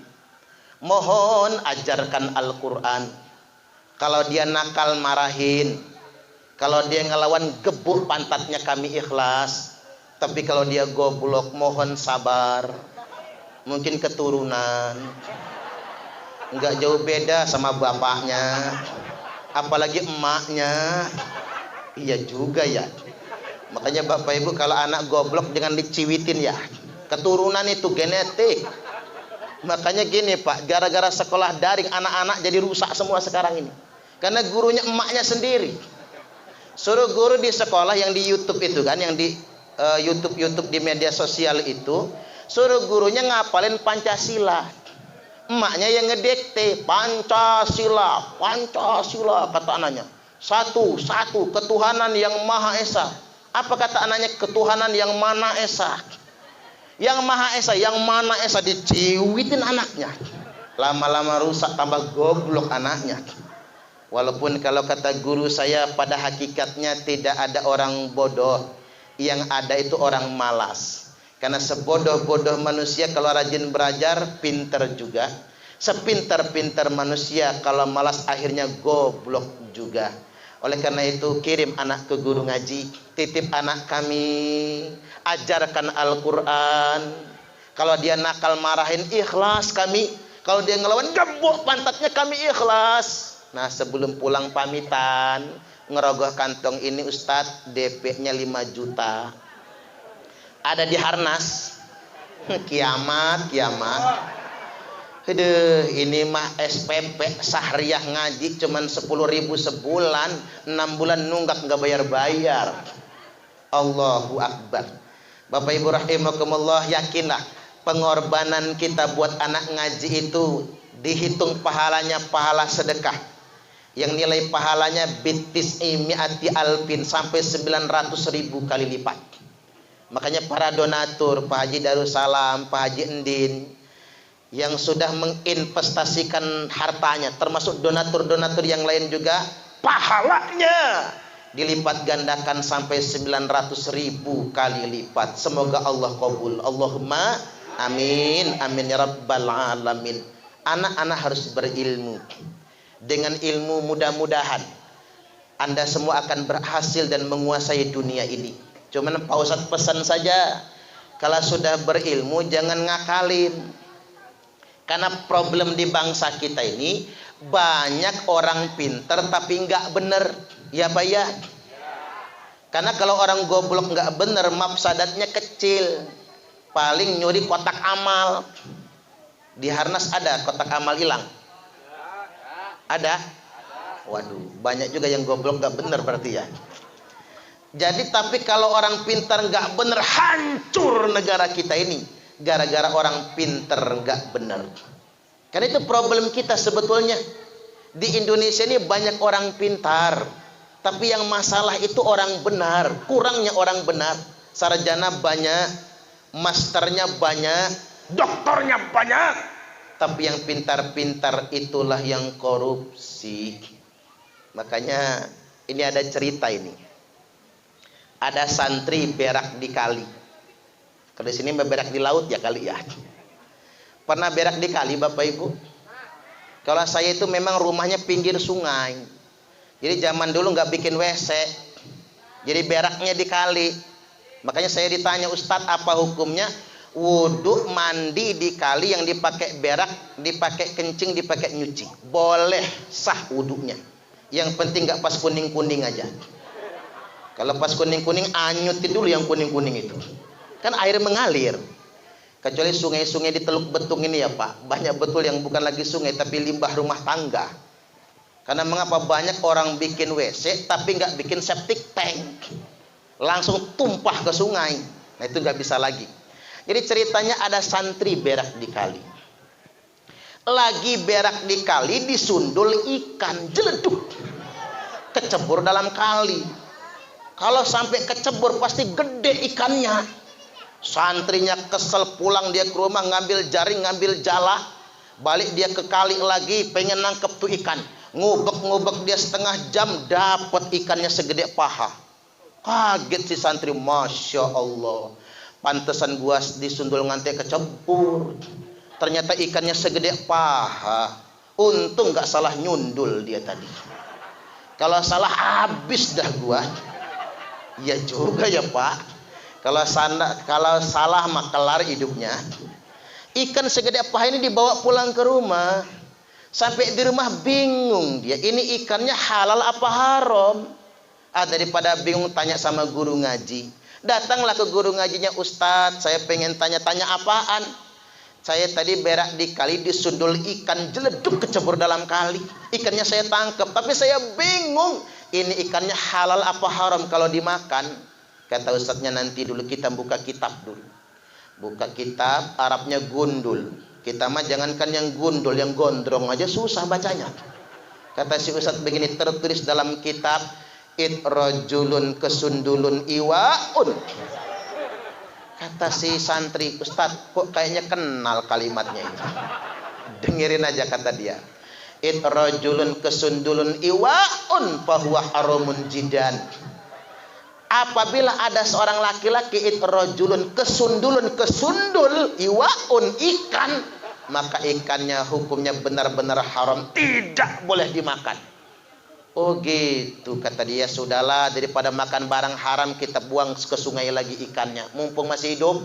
Mohon ajarkan Al-Quran. Kalau dia nakal marahin, kalau dia ngelawan gebuk pantatnya kami ikhlas. Tapi kalau dia goblok mohon sabar. Mungkin keturunan, nggak jauh beda sama bapaknya, apalagi emaknya. Iya juga ya. Makanya Bapak Ibu kalau anak goblok jangan diciwitin ya. Keturunan itu genetik. Makanya gini Pak, gara-gara sekolah daring anak-anak jadi rusak semua sekarang ini. Karena gurunya emaknya sendiri. Suruh guru di sekolah yang di YouTube itu kan, yang di YouTube di media sosial itu, suruh gurunya ngapalin Pancasila. Emaknya yang ngedikte Pancasila kata anaknya. Satu ketuhanan yang Maha Esa. Apa kata anaknya? Ketuhanan yang Mana Esa. Yang Maha Esa, yang Mana Esa, diciwitin anaknya. Lama-lama rusak, tambah goblok anaknya. Walaupun kalau kata guru saya, pada hakikatnya tidak ada orang bodoh, yang ada itu orang malas. Karena sebodoh-bodoh manusia kalau rajin belajar, pinter juga. Sepintar-pintar manusia kalau malas akhirnya goblok juga. Oleh karena itu kirim anak ke guru ngaji. Titip anak kami, ajarkan Al-Quran. Kalau dia nakal marahin, ikhlas kami. Kalau dia ngelawan, gebuk pantatnya, kami ikhlas. Nah sebelum pulang pamitan, ngerogoh kantong ini Ustadz, DP-nya 5 juta. Ada di Harnas. Kiamat. Aduh, ini mah SPP Sahriyah ngaji cuman 10.000 sebulan, 6 bulan nunggak nggak bayar. Allahu Akbar. Bapak Ibu rahimakumullah, yakinlah pengorbanan kita buat anak ngaji itu dihitung pahalanya pahala sedekah yang nilai pahalanya bitis imiati alpin sampai 900.000 kali lipat. Makanya para donatur, Pak Haji Darussalam, Pak Haji Endin yang sudah menginvestasikan hartanya, termasuk donatur-donatur yang lain juga, pahalanya dilipat gandakan sampai 900.000 kali lipat. Semoga Allah kabul. Allahumma amin, amin ya rabbal alamin. Anak-anak harus berilmu. Dengan ilmu mudah-mudahan Anda semua akan berhasil dan menguasai dunia ini. Cuman Pak Ustadz pesan saja, kalau sudah berilmu jangan ngakalin. Karena problem di bangsa kita ini banyak orang pinter tapi nggak bener, ya Pak ya. Karena kalau orang goblok nggak bener, mafsadatnya kecil. Paling nyuri kotak amal. Di harnas ada kotak amal hilang. Ada? Waduh, banyak juga yang goblok nggak bener berarti ya. Jadi tapi kalau orang pintar nggak bener, hancur negara kita ini. Gara-gara orang pinter nggak bener. Karena itu problem kita sebetulnya. Di Indonesia ini banyak orang pintar, tapi yang masalah itu orang benar. Kurangnya orang benar. Sarjana banyak, masternya banyak, doktornya banyak, tapi yang pintar-pintar itulah yang korupsi. Makanya ini ada cerita ini. Ada santri berak di kali. Kalau di sini berak di laut ya kali ya. Pernah berak di kali Bapak Ibu? Kalau saya itu memang rumahnya pinggir sungai. Jadi zaman dulu nggak bikin WC. Jadi beraknya di kali. Makanya saya ditanya, Ustadz apa hukumnya wudhu mandi di kali yang dipakai berak, dipakai kencing, dipakai nyuci? Boleh, sah wudhunya. Yang penting nggak pas kuning-kuning aja. Kalau pas kuning-kuning anyutin dulu yang kuning-kuning itu. Kan air mengalir. Kecuali sungai-sungai di Teluk Betung ini ya Pak, banyak betul yang bukan lagi sungai tapi limbah rumah tangga. Karena mengapa banyak orang bikin WC tapi nggak bikin septic tank, langsung tumpah ke sungai. Nah itu nggak bisa lagi. Jadi ceritanya ada santri berak di kali. Lagi berak di kali disundul ikan jeleduk, kecebur dalam kali. Kalau sampai kecebur pasti gede ikannya. Santrinya kesel, pulang dia ke rumah, ngambil jaring, ngambil jala, balik dia ke kali lagi, pengen nangkep tuh ikan. Ngubek-ngubek dia setengah jam, dapat ikannya segede paha. Kaget si santri, Masya Allah, pantesan gua disundul ngantai kecebur, ternyata ikannya segede paha. Untung gak salah nyundul dia tadi. Kalau salah habis dah gua. Ya juga ya Pak. Kalau salah mah kelar hidupnya. Ikan segede paha ini dibawa pulang ke rumah. Sampai di rumah bingung dia, ini ikannya halal apa haram? Daripada bingung tanya sama guru ngaji. Datanglah ke guru ngajinya, Ustadz, saya pengen tanya-tanya apaan? Saya tadi berak di kali disundul ikan jeleduk kecebur dalam kali. Ikannya saya tangkap, tapi saya bingung. Ini ikannya halal apa haram kalau dimakan? Kata ustadznya, nanti dulu kita buka kitab dulu. Buka kitab, Arabnya gundul. Kita mah jangankan yang gundul, yang gondrong aja susah bacanya. Kata si ustadz begini, tertulis dalam kitab, itrojulun kesundulun iwaun. Kata si santri, Ustadz kok kayaknya kenal kalimatnya itu. Dengerin aja kata dia. Itrojulun kesundulun iwaun fahuwa haramun jidan. Apabila ada seorang laki-laki itrojulun kesundul iwaun ikan, maka ikannya hukumnya benar-benar haram, tidak boleh dimakan. Oh gitu, kata dia, sudahlah daripada makan barang haram kita buang ke sungai lagi ikannya, mumpung masih hidup.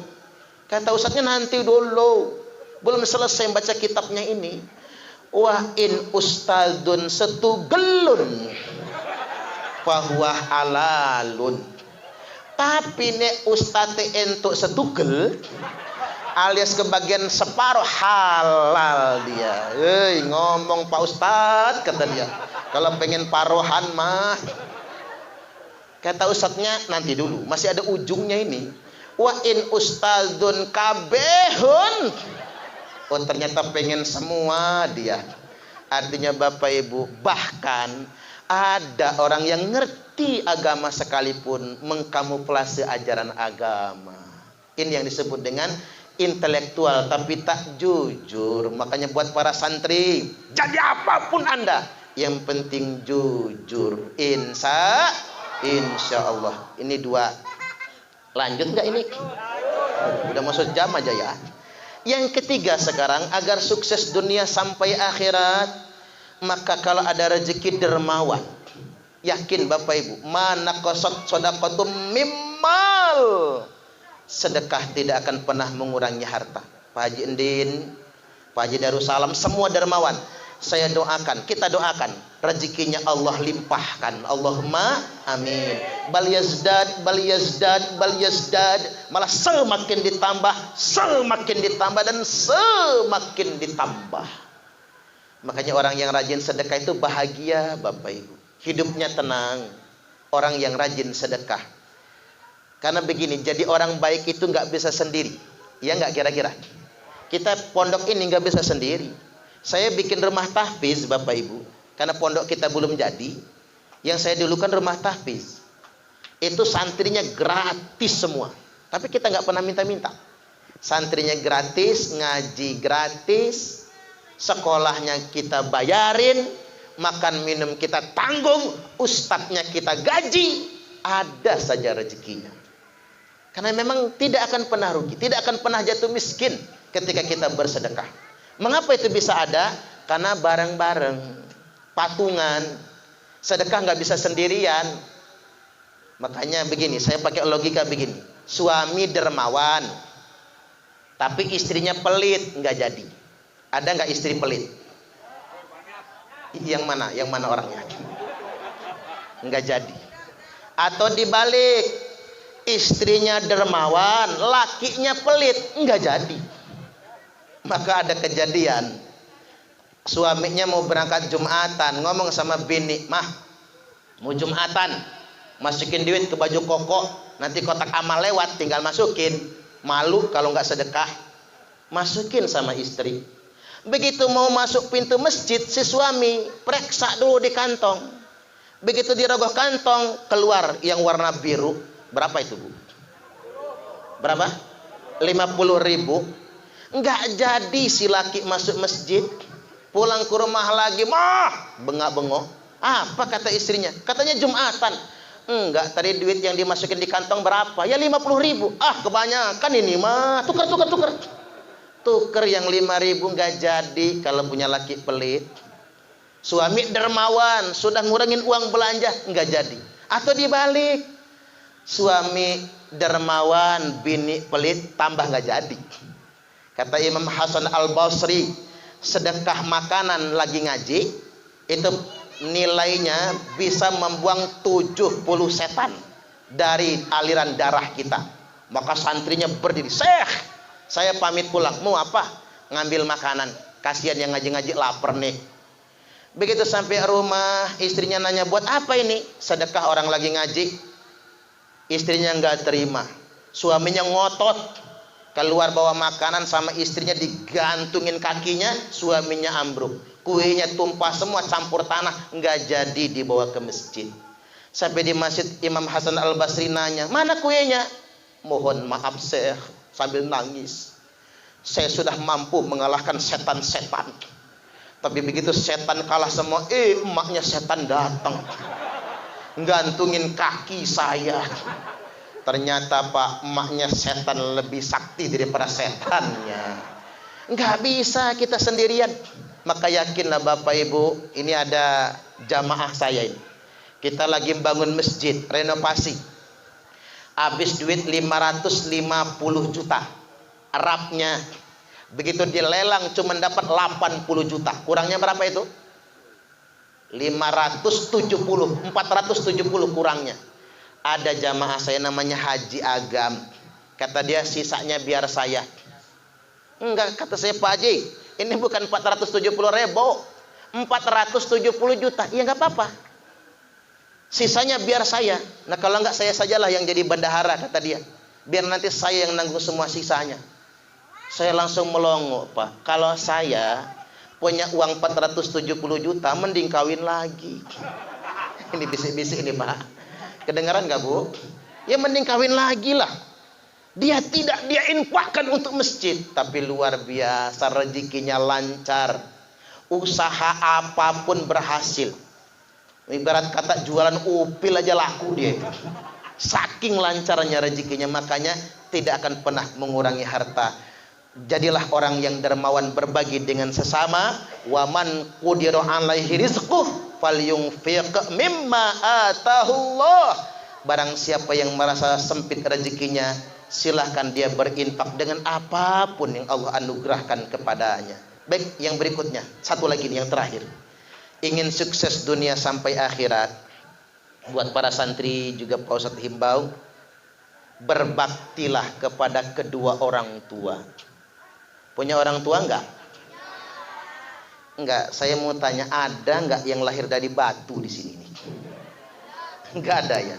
Kata ustadznya, nanti dulu, belum selesai baca kitabnya ini. Wa in ustadzun setugelun fahuwa halalun. Tapi nek ustadz entuk setugel alias kebagian separuh, halal dia. Ngomong Pak Ustadz, kata dia, kalau pengen paruhan mah Kata ustadznya, nanti dulu, masih ada ujungnya ini. Wa in ustadzun kabehun. Oh, ternyata pengen semua dia. Artinya Bapak Ibu, bahkan ada orang yang ngerti agama sekalipun mengkamuflase ajaran agama. Ini yang disebut dengan intelektual tapi tak jujur. Makanya buat para santri, jadi apapun Anda, yang penting jujur. Insya Allah. Ini dua. Lanjut nggak ini? Udah masuk jam aja ya. Yang ketiga sekarang, agar sukses dunia sampai akhirat, maka kalau ada rezeki dermawan. Yakin Bapak Ibu, mana kosot sodakotum mimmal. Sedekah tidak akan pernah mengurangi harta. Pak Haji Endin, Pak Haji Darussalam, semua dermawan. Saya doakan, kita doakan, rezekinya Allah limpahkan. Allahumma amin. Bal yazdad, bal yazdad, bal yazdad. Malah semakin ditambah, dan semakin ditambah. Makanya orang yang rajin sedekah itu bahagia Bapak Ibu. Hidupnya tenang. Orang yang rajin sedekah. Karena begini, jadi orang baik itu nggak bisa sendiri. Ya nggak kira-kira? Kita pondok ini nggak bisa sendiri. Saya bikin rumah tahfiz Bapak Ibu, karena pondok kita belum jadi. Yang saya dulu kan rumah tahfiz, itu santrinya gratis semua, tapi kita nggak pernah minta-minta. Santrinya gratis, ngaji gratis, sekolahnya kita bayarin, makan minum kita tanggung, ustadznya kita gaji, ada saja rezekinya. Karena memang tidak akan pernah rugi, tidak akan pernah jatuh miskin ketika kita bersedekah. Mengapa itu bisa ada? Karena bareng-bareng, patungan. Sedekah nggak bisa sendirian. Makanya begini, saya pakai logika begini. Suami dermawan, tapi istrinya pelit, nggak jadi. Ada nggak istri pelit? Yang mana? Yang mana orangnya? Nggak jadi. Atau dibalik, istrinya dermawan, lakinya pelit, nggak jadi. Maka ada kejadian, suaminya mau berangkat Jumatan, ngomong sama bini, mah mau Jumatan, masukin duit ke baju koko, nanti kotak amal lewat, tinggal masukin. Malu kalau nggak sedekah, masukin sama istri. Begitu mau masuk pintu masjid, si suami periksa dulu di kantong. Begitu dirogoh kantong, keluar yang warna biru. Berapa itu Bu? Berapa? 50.000. Enggak jadi si laki masuk masjid. Pulang ke rumah lagi, mah bengak-bengok. Apa kata istrinya? Katanya Jumatan. Enggak, tadi duit yang dimasukin di kantong berapa? Ya 50.000. Kebanyakan ini mah. Tuker. Tuker yang 5.000 enggak jadi kalau punya laki pelit. Suami dermawan, sudah ngurangin uang belanja, enggak jadi. Atau dibalik, suami dermawan, bini pelit, tambah enggak jadi. Kata Imam Hasan Al-Basri, sedekah makanan lagi ngaji, itu nilainya bisa membuang 70 setan dari aliran darah kita. Maka santrinya berdiri, Syekh, saya pamit pulang. Mau apa? Ngambil makanan. Kasihan yang ngaji-ngaji lapar nih. Begitu sampai rumah, istrinya nanya, buat apa ini? Sedekah orang lagi ngaji. Istrinya nggak terima. Suaminya ngotot. Keluar bawa makanan sama istrinya digantungin kakinya, suaminya ambruk. Kuenya tumpah semua, campur tanah, nggak jadi dibawa ke masjid. Sampai di masjid Imam Hasan Al-Basri nanya, mana kuenya? Mohon maaf Syekh, sambil nangis. Saya sudah mampu mengalahkan setan-setan. Tapi begitu setan kalah semua, emaknya setan datang. Gantungin kaki saya. Ternyata Pak, emaknya setan lebih sakti daripada setannya. Nggak bisa kita sendirian. Maka yakinlah Bapak Ibu, ini ada jamaah saya ini. Kita lagi bangun masjid, renovasi. Habis duit 550 juta. Arabnya. Begitu dilelang cuma dapat 80 juta. Kurangnya berapa itu? 470 kurangnya. Ada jamaah saya namanya Haji Agam. Kata dia sisanya biar saya. Enggak, kata saya Pak Haji, ini bukan 470 ribu, 470 juta. Ya enggak apa-apa. Sisanya biar saya. Nah kalau enggak saya sajalah yang jadi bendahara, kata dia. Biar nanti saya yang nanggung semua sisanya. Saya langsung melongo, Pak. Kalau saya punya uang 470 juta, mending kawin lagi. Ini bisik-bisik ini, Pak. Kedengaran nggak, Bu? Ya mending kawin lagi lah. Dia infakkan untuk masjid, tapi luar biasa rezekinya lancar. Usaha apapun berhasil. Ibarat kata jualan upil aja laku dia. Saking lancarnya rezekinya, makanya tidak akan pernah mengurangi harta. Jadilah orang yang dermawan, berbagi dengan sesama. Waman qudira alaihi rizquh falyunfiq mimma atahullah. Barang siapa yang merasa sempit rezekinya, silahkan dia berinfak dengan apapun yang Allah anugerahkan kepadanya. Baik, yang berikutnya, satu lagi nih, yang terakhir. Ingin sukses dunia sampai akhirat, buat para santri juga Pak Ustadz himbau, berbaktilah kepada kedua orang tua. Punya orang tua enggak? Enggak, saya mau tanya, ada enggak yang lahir dari batu di sini nih? Enggak ada ya?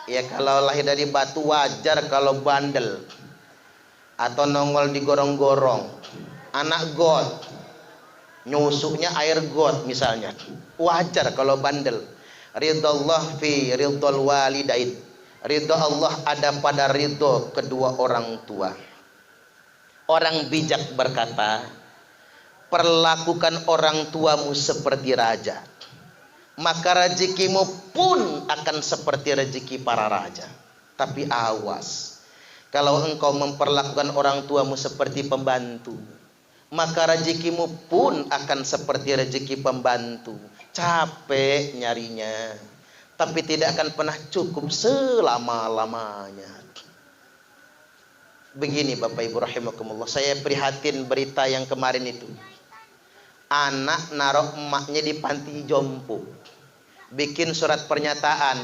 Ya kalau lahir dari batu wajar kalau bandel atau nongol di gorong-gorong, anak got, nyusuknya air got misalnya, wajar kalau bandel. Ridallah fi ridal walidain, ridha Allah ada pada ridho kedua orang tua. Orang bijak berkata, perlakukan orang tuamu seperti raja, maka rezekimu pun akan seperti rezeki para raja. Tapi awas, kalau engkau memperlakukan orang tuamu seperti pembantu, maka rezekimu pun akan seperti rezeki pembantu. Capek nyarinya, tapi tidak akan pernah cukup selama-lamanya. Begini Bapak Ibu rahimakumullah, saya prihatin berita yang kemarin itu. Anak naruh emaknya di panti jompo, bikin surat pernyataan,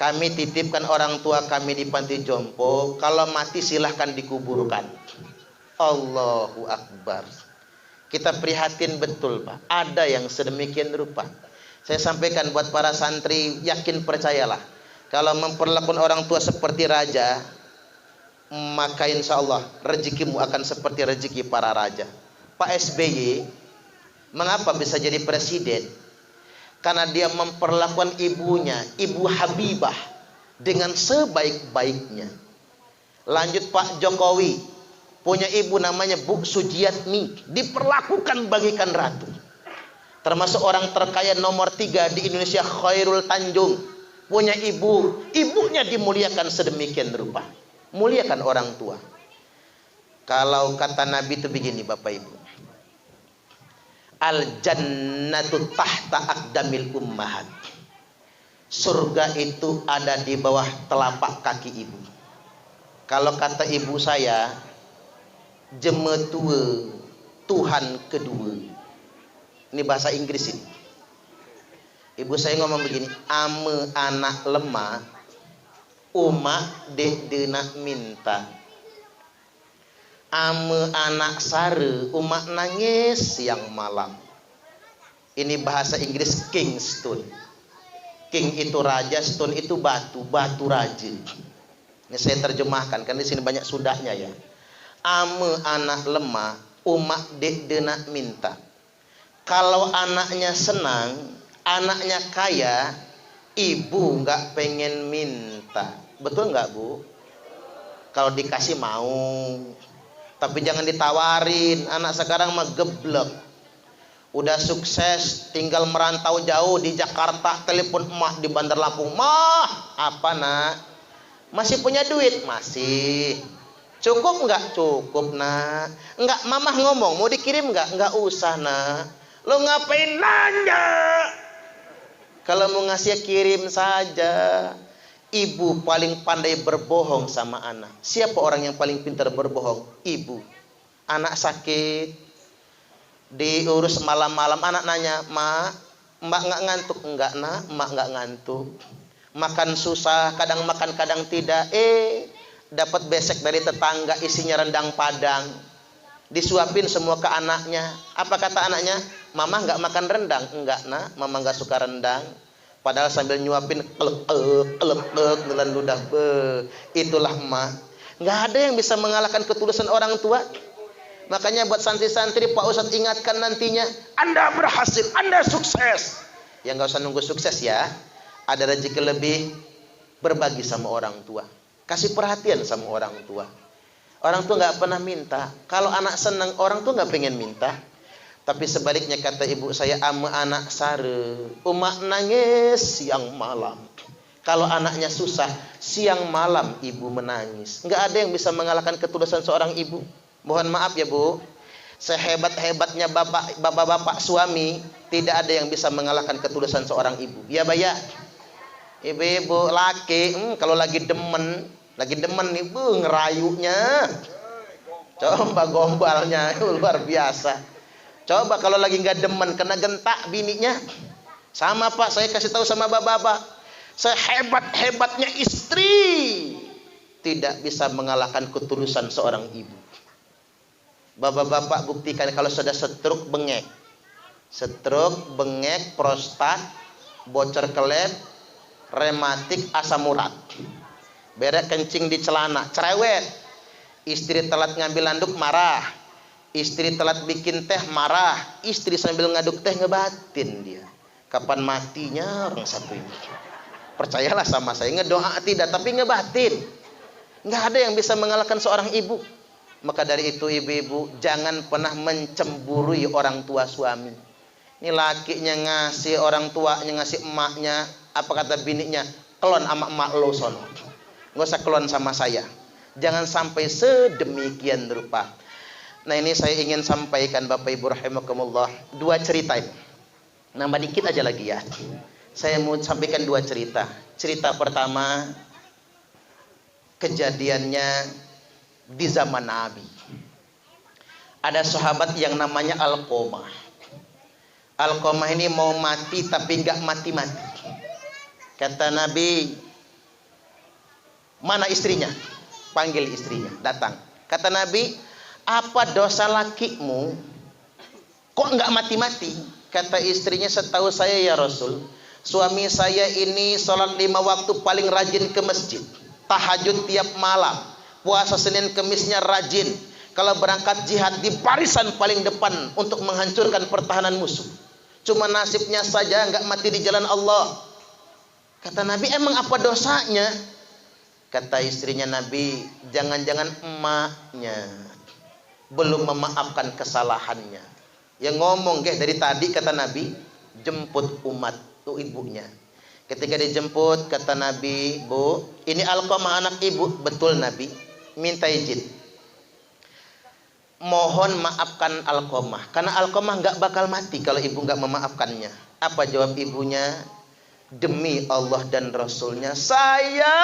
kami titipkan orang tua kami di panti jompo, kalau mati silahkan dikuburkan. Allahu Akbar. Kita prihatin betul Pak, ada yang sedemikian rupa. Saya sampaikan buat para santri, yakin percayalah, kalau memperlakukan orang tua seperti raja, maka insya Allah rezekimu akan seperti rezeki para raja. Pak SBY mengapa bisa jadi presiden? Karena dia memperlakukan ibunya, Ibu Habibah, dengan sebaik-baiknya. Lanjut Pak Jokowi, punya ibu namanya Bu Sujiatmi, diperlakukan bagikan ratu. Termasuk orang terkaya nomor 3 di Indonesia, Khairul Tanjung, punya ibu, ibunya dimuliakan sedemikian rupa. Muliakan orang tua. Kalau kata Nabi itu begini Bapak Ibu, al jannatu tahta aqdamil ummahat. Surga itu ada di bawah telapak kaki ibu. Kalau kata ibu saya, jemetua Tuhan kedua. Ini bahasa Inggris ini. Ibu saya ngomong begini, ame anak lemah, umak dek denak minta. Ame anak sare, umak nangis siang malam. Ini bahasa Inggris king stone. King itu raja, stone itu batu, batu raja. Ini saya terjemahkan, kan di sini banyak Sundanya ya. Ame anak lemah, umak dek denak minta. Kalau anaknya senang, anaknya kaya, ibu nggak pengen minta. Betul nggak Bu? Kalau dikasih mau, tapi jangan ditawarin. Anak sekarang mah geblek. Udah sukses, tinggal merantau jauh di Jakarta, telepon emak di Bandar Lampung. Mah, apa nak? Masih punya duit? Masih. Cukup nggak? Cukup nak. Nggak, mamah ngomong, mau dikirim nggak? Nggak usah nak. Lo ngapain nanya? Kalau mau ngasih kirim saja. Ibu paling pandai berbohong sama anak. Siapa orang yang paling pintar berbohong? Ibu. Anak sakit, diurus malam-malam, anak nanya, mbak nggak ngantuk? Enggak nak, mbak nggak ngantuk. Makan susah, kadang makan kadang tidak. Dapat besek dari tetangga isinya rendang Padang, disuapin semua ke anaknya. Apa kata anaknya? Mama nggak makan rendang? Enggak nak, mama nggak suka rendang. Padahal sambil nyuapin nelan ludah itulah emak. Nggak ada yang bisa mengalahkan ketulusan orang tua. Makanya buat santri-santri Pak Ustadz ingatkan nantinya, Anda berhasil, Anda sukses. Ya nggak usah nunggu sukses ya. Ada rezeki lebih, berbagi sama orang tua. Kasih perhatian sama orang tua. Orang tua nggak pernah minta. Kalau anak senang, orang tua nggak pengen minta. Tapi sebaliknya kata ibu saya, ama anak sare, umak nangis siang malam. Kalau anaknya susah, siang malam ibu menangis. Nggak ada yang bisa mengalahkan ketulusan seorang ibu. Mohon maaf ya bu, sehebat-hebatnya bapak-bapak suami, tidak ada yang bisa mengalahkan ketulusan seorang ibu. Ya bayar. Ibu-ibu laki, kalau lagi demen nih bu, ngerayunya. Coba gombalnya luar biasa. Coba kalau lagi nggak demen, kena gentak bininya. Sama pak, saya kasih tahu sama bapak-bapak, sehebat-hebatnya istri tidak bisa mengalahkan ketulusan seorang ibu. Bapak-bapak buktikan kalau sudah stroke bengek, prostat, bocor kelep, rematik, asam urat, berak kencing di celana, cerewet, istri telat ngambil handuk marah, istri telat bikin teh marah, istri sambil ngaduk teh ngebatin dia. Kapan matinya orang satu ini? Percayalah sama saya, ngedoa tidak tapi ngebatin. Nggak ada yang bisa mengalahkan seorang ibu. Maka dari itu ibu-ibu jangan pernah mencemburui orang tua suami. Ini lakinya ngasih orang tuanya, ngasih emaknya, apa kata bininya, kelon sama emak lo sono. Nggak usah kelon sama saya. Jangan sampai sedemikian rupa. Nah ini saya ingin sampaikan Bapak Ibu rahimakumullah, 2 cerita ini. Nambah dikit aja lagi ya. Saya mau sampaikan 2 cerita. Cerita pertama, kejadiannya di zaman Nabi. Ada sahabat yang namanya Alqamah. Alqamah ini mau mati tapi nggak mati-mati. Kata Nabi, mana istrinya? Panggil istrinya, datang. Kata Nabi, apa dosa lakimu kok nggak mati-mati? Kata istrinya, setahu saya ya Rasul, suami saya ini sholat 5 waktu paling rajin ke masjid, tahajud tiap malam, puasa Senin Kemisnya rajin, kalau berangkat jihad di barisan paling depan untuk menghancurkan pertahanan musuh. Cuma nasibnya saja nggak mati di jalan Allah. Kata Nabi, emang apa dosanya? Kata istrinya Nabi, jangan-jangan emaknya belum memaafkan kesalahannya. Yang ngomong dari tadi kata Nabi, jemput umat tuh ibunya. Ketika dijemput kata Nabi, Bu, ini Alqamah anak ibu. Betul Nabi, minta izin, mohon maafkan Alqamah, karena Alqamah nggak bakal mati kalau ibu nggak memaafkannya. Apa jawab ibunya? Demi Allah dan Rasulnya, saya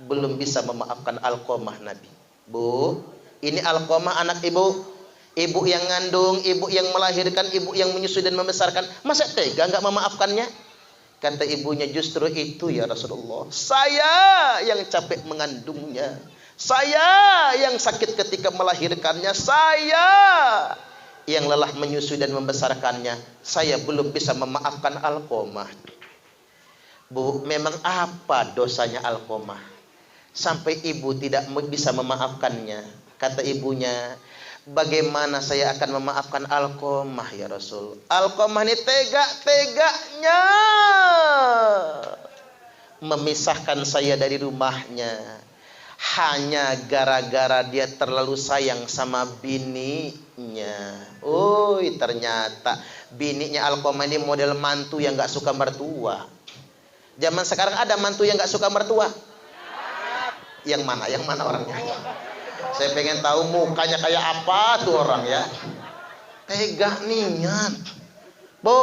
belum bisa memaafkan Alqamah Nabi. Bu, ini Alqamah anak ibu, ibu yang ngandung, ibu yang melahirkan, ibu yang menyusui dan membesarkan, masa tega nggak memaafkannya? Kata ibunya, justru itu ya Rasulullah, saya yang capek mengandungnya, saya yang sakit ketika melahirkannya, saya yang lelah menyusui dan membesarkannya, saya belum bisa memaafkan Alqamah. Bu, memang apa dosanya Alqamah sampai ibu tidak bisa memaafkannya? Kata ibunya, bagaimana saya akan memaafkan Alqamah ya Rasul? Alqamah ini tega-teganya memisahkan saya dari rumahnya, hanya gara-gara dia terlalu sayang sama bininya. Oh, ternyata bininya Alqamah ini model mantu yang gak suka mertua. Zaman sekarang ada mantu yang gak suka mertua? Yang mana? Yang mana orangnya? Saya pengen tahu mukanya kayak apa tuh orang ya. Tega niat. Bu,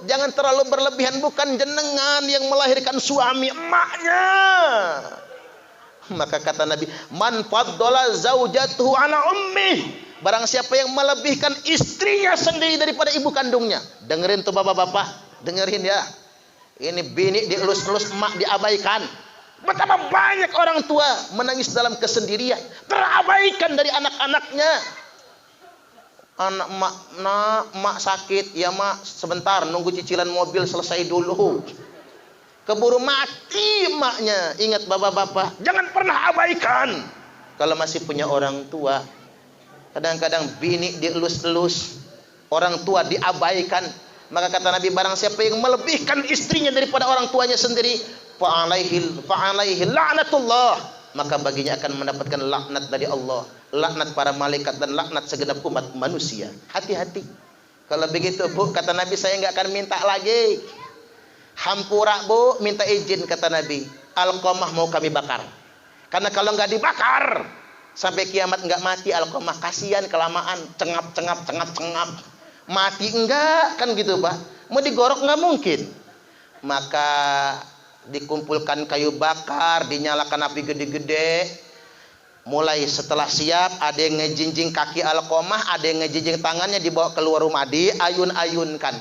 jangan terlalu berlebihan, bukan jenengan yang melahirkan suami, emaknya. Maka kata Nabi, man faddala zaujatuhu ala ummi, barang siapa yang melebihkan istrinya sendiri daripada ibu kandungnya. Dengerin tuh bapak-bapak, dengerin ya. Ini bini dielus-elus, emak diabaikan. Betapa banyak orang tua menangis dalam kesendirian, terabaikan dari anak-anaknya. Anak mak, mak sakit. Ya mak, sebentar nunggu cicilan mobil selesai dulu. Keburu mati maknya. Ingat bapak-bapak, jangan pernah abaikan kalau masih punya orang tua. Kadang-kadang bini dielus-elus, orang tua diabaikan. Maka kata Nabi, barang siapa yang melebihkan istrinya daripada orang tuanya sendiri, fa'alaihi la'natullah, maka baginya akan mendapatkan laknat dari Allah, laknat para malaikat dan laknat segenap umat manusia. Hati-hati. Kalau begitu Bu, kata Nabi, saya nggak akan minta lagi. Hampura Bu, minta izin kata Nabi. Alqamah mau kami bakar. Karena kalau nggak dibakar sampai kiamat nggak mati Alqamah, kasihan kelamaan, cengap. Mati enggak kan gitu Pak. Mau digorok nggak mungkin. Maka dikumpulkan kayu bakar, dinyalakan api gede-gede. Mulai setelah siap, ada yang ngejinjing kaki Alqamah, ada yang ngejinjing tangannya, dibawa keluar rumah, diayun-ayunkan.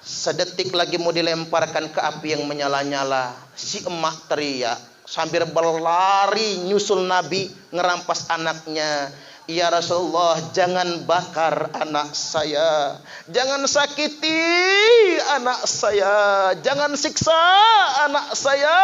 Sedetik lagi mau dilemparkan ke api yang menyala-nyala. Si emak teriak sambil berlari nyusul Nabi, ngerampas anaknya. Ya Rasulullah, jangan bakar anak saya, jangan sakiti anak saya, jangan siksa anak saya.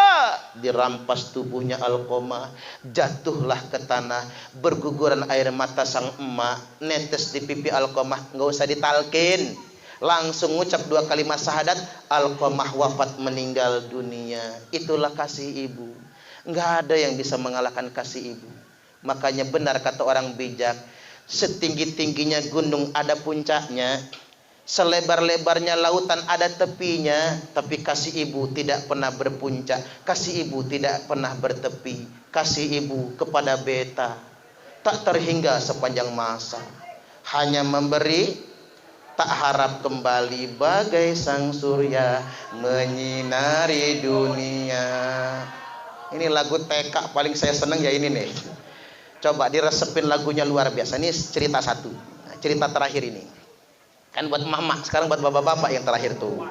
Dirampas tubuhnya Alqamah, jatuhlah ke tanah, berguguran air mata sang emak, netes di pipi Alqamah, nggak usah ditalkin, langsung ngucap 2 kalimat syahadat, Alqamah wafat meninggal dunia. Itulah kasih ibu. Nggak ada yang bisa mengalahkan kasih ibu. Makanya benar kata orang bijak, setinggi-tingginya gunung ada puncaknya, selebar-lebarnya lautan ada tepinya, tapi kasih ibu tidak pernah berpuncak, kasih ibu tidak pernah bertepi. Kasih ibu kepada beta tak terhingga sepanjang masa, hanya memberi, tak harap kembali, bagai sang surya menyinari dunia. Ini lagu TK paling saya senang ya ini nih. Coba diresepin lagunya luar biasa. Ini cerita satu, cerita terakhir ini. Kan buat mama, sekarang buat bapak-bapak yang terakhir tuh.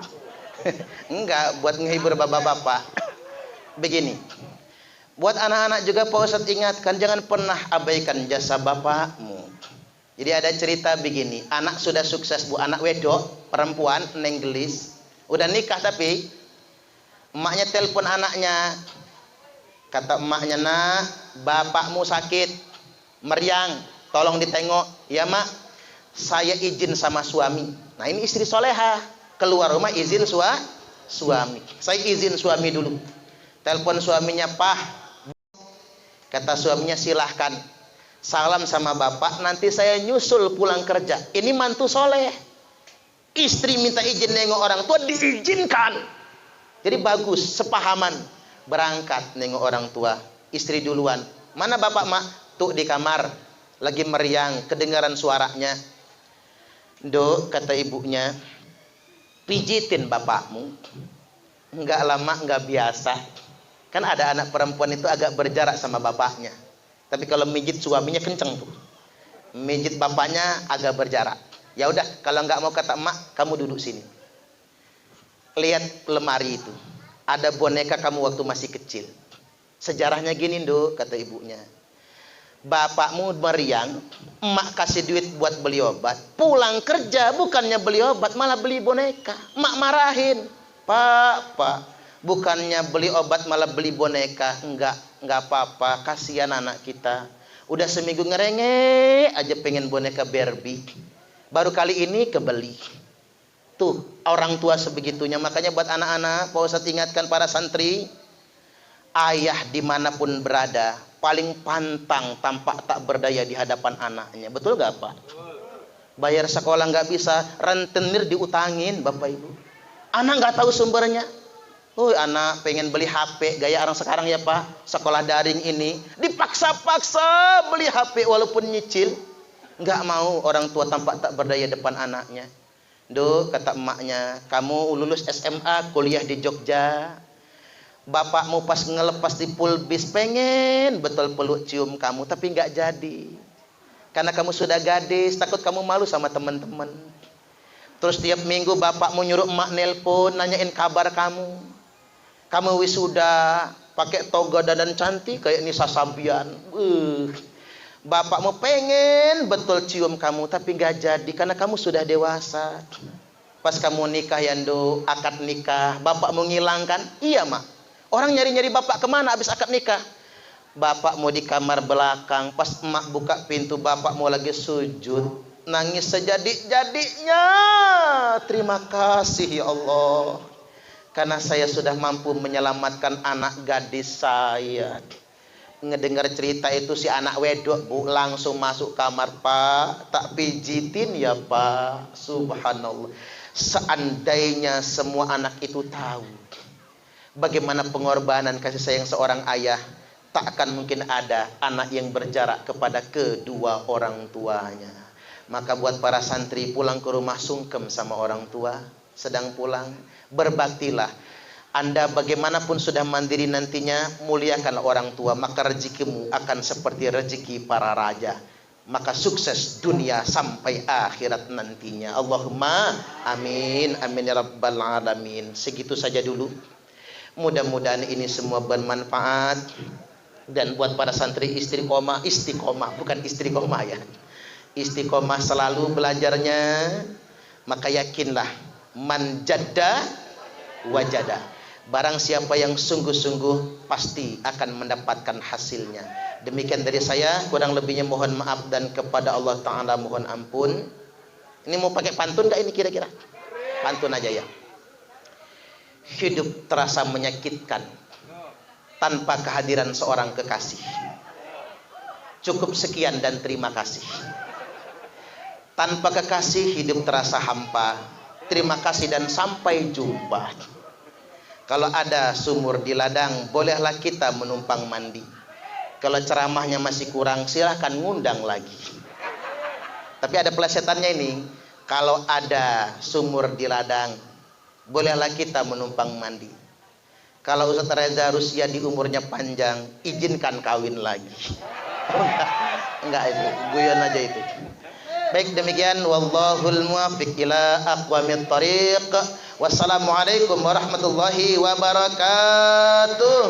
Enggak, buat menghibur bapak-bapak. Begini, buat anak-anak juga Pak Ustadz ingatkan, jangan pernah abaikan jasa bapakmu. Jadi ada cerita begini, anak sudah sukses Bu, anak wedok, perempuan, nenggelis, udah nikah tapi emaknya telepon anaknya. Kata emaknya, nak, bapakmu sakit, meriang, tolong ditengok. Ya mak, saya izin sama suami. Nah ini istri soleha, keluar rumah izin suami. Saya izin suami dulu. Telepon suaminya, Pah. Kata suaminya, silahkan. Salam sama bapak, nanti saya nyusul pulang kerja. Ini mantu soleh. Istri minta izin nengok orang tua, diizinkan. Jadi bagus, sepahaman. Berangkat nengok orang tua, istri duluan. Mana bapak mak? Tuh di kamar, lagi meriang, kedengaran suaranya. Do, kata ibunya, pijitin bapakmu. Enggak lama, enggak biasa. Kan ada anak perempuan itu agak berjarak sama bapaknya. Tapi kalau mijit suaminya kenceng tuh. Mijit bapaknya agak berjarak. Ya udah, kalau enggak mau kata emak, kamu duduk sini. Lihat lemari itu. Ada boneka kamu waktu masih kecil. Sejarahnya gini, Do, kata ibunya. Bapakmu meriang, emak kasih duit buat beli obat. Pulang kerja bukannya beli obat, malah beli boneka. Emak marahin. Pak, bukannya beli obat malah beli boneka. Enggak apa-apa, kasihan anak kita. Udah seminggu ngerengek aja pengen boneka Barbie. Baru kali ini kebeli. Tuh, orang tua sebegitunya. Makanya buat anak-anak, Pak Ustadz ingatkan para santri, ayah dimanapun berada, paling pantang tampak tak berdaya di hadapan anaknya. Betul gak Pak? Bayar sekolah nggak bisa, rentenir diutangin Bapak Ibu. Anak nggak tahu sumbernya. Oh, anak pengen beli HP, gaya orang sekarang ya Pak, sekolah daring ini, dipaksa-paksa beli HP walaupun nyicil. Nggak mau, orang tua tampak tak berdaya depan anaknya. Do, kata emaknya, kamu lulus SMA, kuliah di Jogja. Bapakmu pas ngelepas di pulbis pengen betul peluk cium kamu, tapi nggak jadi. Karena kamu sudah gadis, takut kamu malu sama teman-teman. Terus tiap minggu bapakmu nyuruh emak nelpon, nanyain kabar kamu. Kamu wisuda, pakai toga dan cantik kayak Nisa Sabian. Bapakmu pengen betul cium kamu, tapi nggak jadi karena kamu sudah dewasa. Pas kamu nikah Yando, akad nikah, bapakmu ngilang kan? Iya mak. Orang nyari-nyari bapak kemana abis akad nikah? Bapakmu di kamar belakang. Pas emak buka pintu, bapakmu lagi sujud, nangis sejadi-jadinya. Terima kasih ya Allah, karena saya sudah mampu menyelamatkan anak gadis saya. Ngedengar cerita itu si anak wedok bu langsung masuk kamar, Pak tak pijitin ya Pak. Subhanallah, seandainya semua anak itu tahu bagaimana pengorbanan kasih sayang seorang ayah, tak akan mungkin ada anak yang berjarak kepada kedua orang tuanya. Maka buat para santri pulang ke rumah sungkem sama orang tua, sedang pulang berbaktilah. Anda bagaimanapun sudah mandiri nantinya, muliakan orang tua, maka rezekimu akan seperti rezeki para raja. Maka sukses dunia sampai akhirat nantinya. Allahumma amin, amin ya rabbal alamin. Segitu saja dulu. Mudah-mudahan ini semua bermanfaat. Dan buat para santri istiqomah, bukan istiqomah ya. Istiqomah selalu belajarnya. Maka yakinlah, man jadda wajada. Barang siapa yang sungguh-sungguh pasti akan mendapatkan hasilnya. Demikian dari saya, kurang lebihnya mohon maaf dan kepada Allah Ta'ala mohon ampun. Ini mau pakai pantun gak ini kira-kira? Pantun aja ya. Hidup terasa menyakitkan tanpa kehadiran seorang kekasih. Cukup sekian dan terima kasih. Tanpa kekasih hidup terasa hampa. Terima kasih dan sampai jumpa. Kalau ada sumur di ladang, bolehlah kita menumpang mandi. Kalau ceramahnya masih kurang, silahkan ngundang lagi. Tapi ada pelesetannya ini. Kalau ada sumur di ladang, bolehlah kita menumpang mandi. Kalau Ustaz Reza Rusya di umurnya panjang, izinkan kawin lagi. Enggak itu, guyon aja itu. Baik demikian, wallahul muwaffiq ila aqwamit thariq. Wassalamualaikum warahmatullahi wabarakatuh.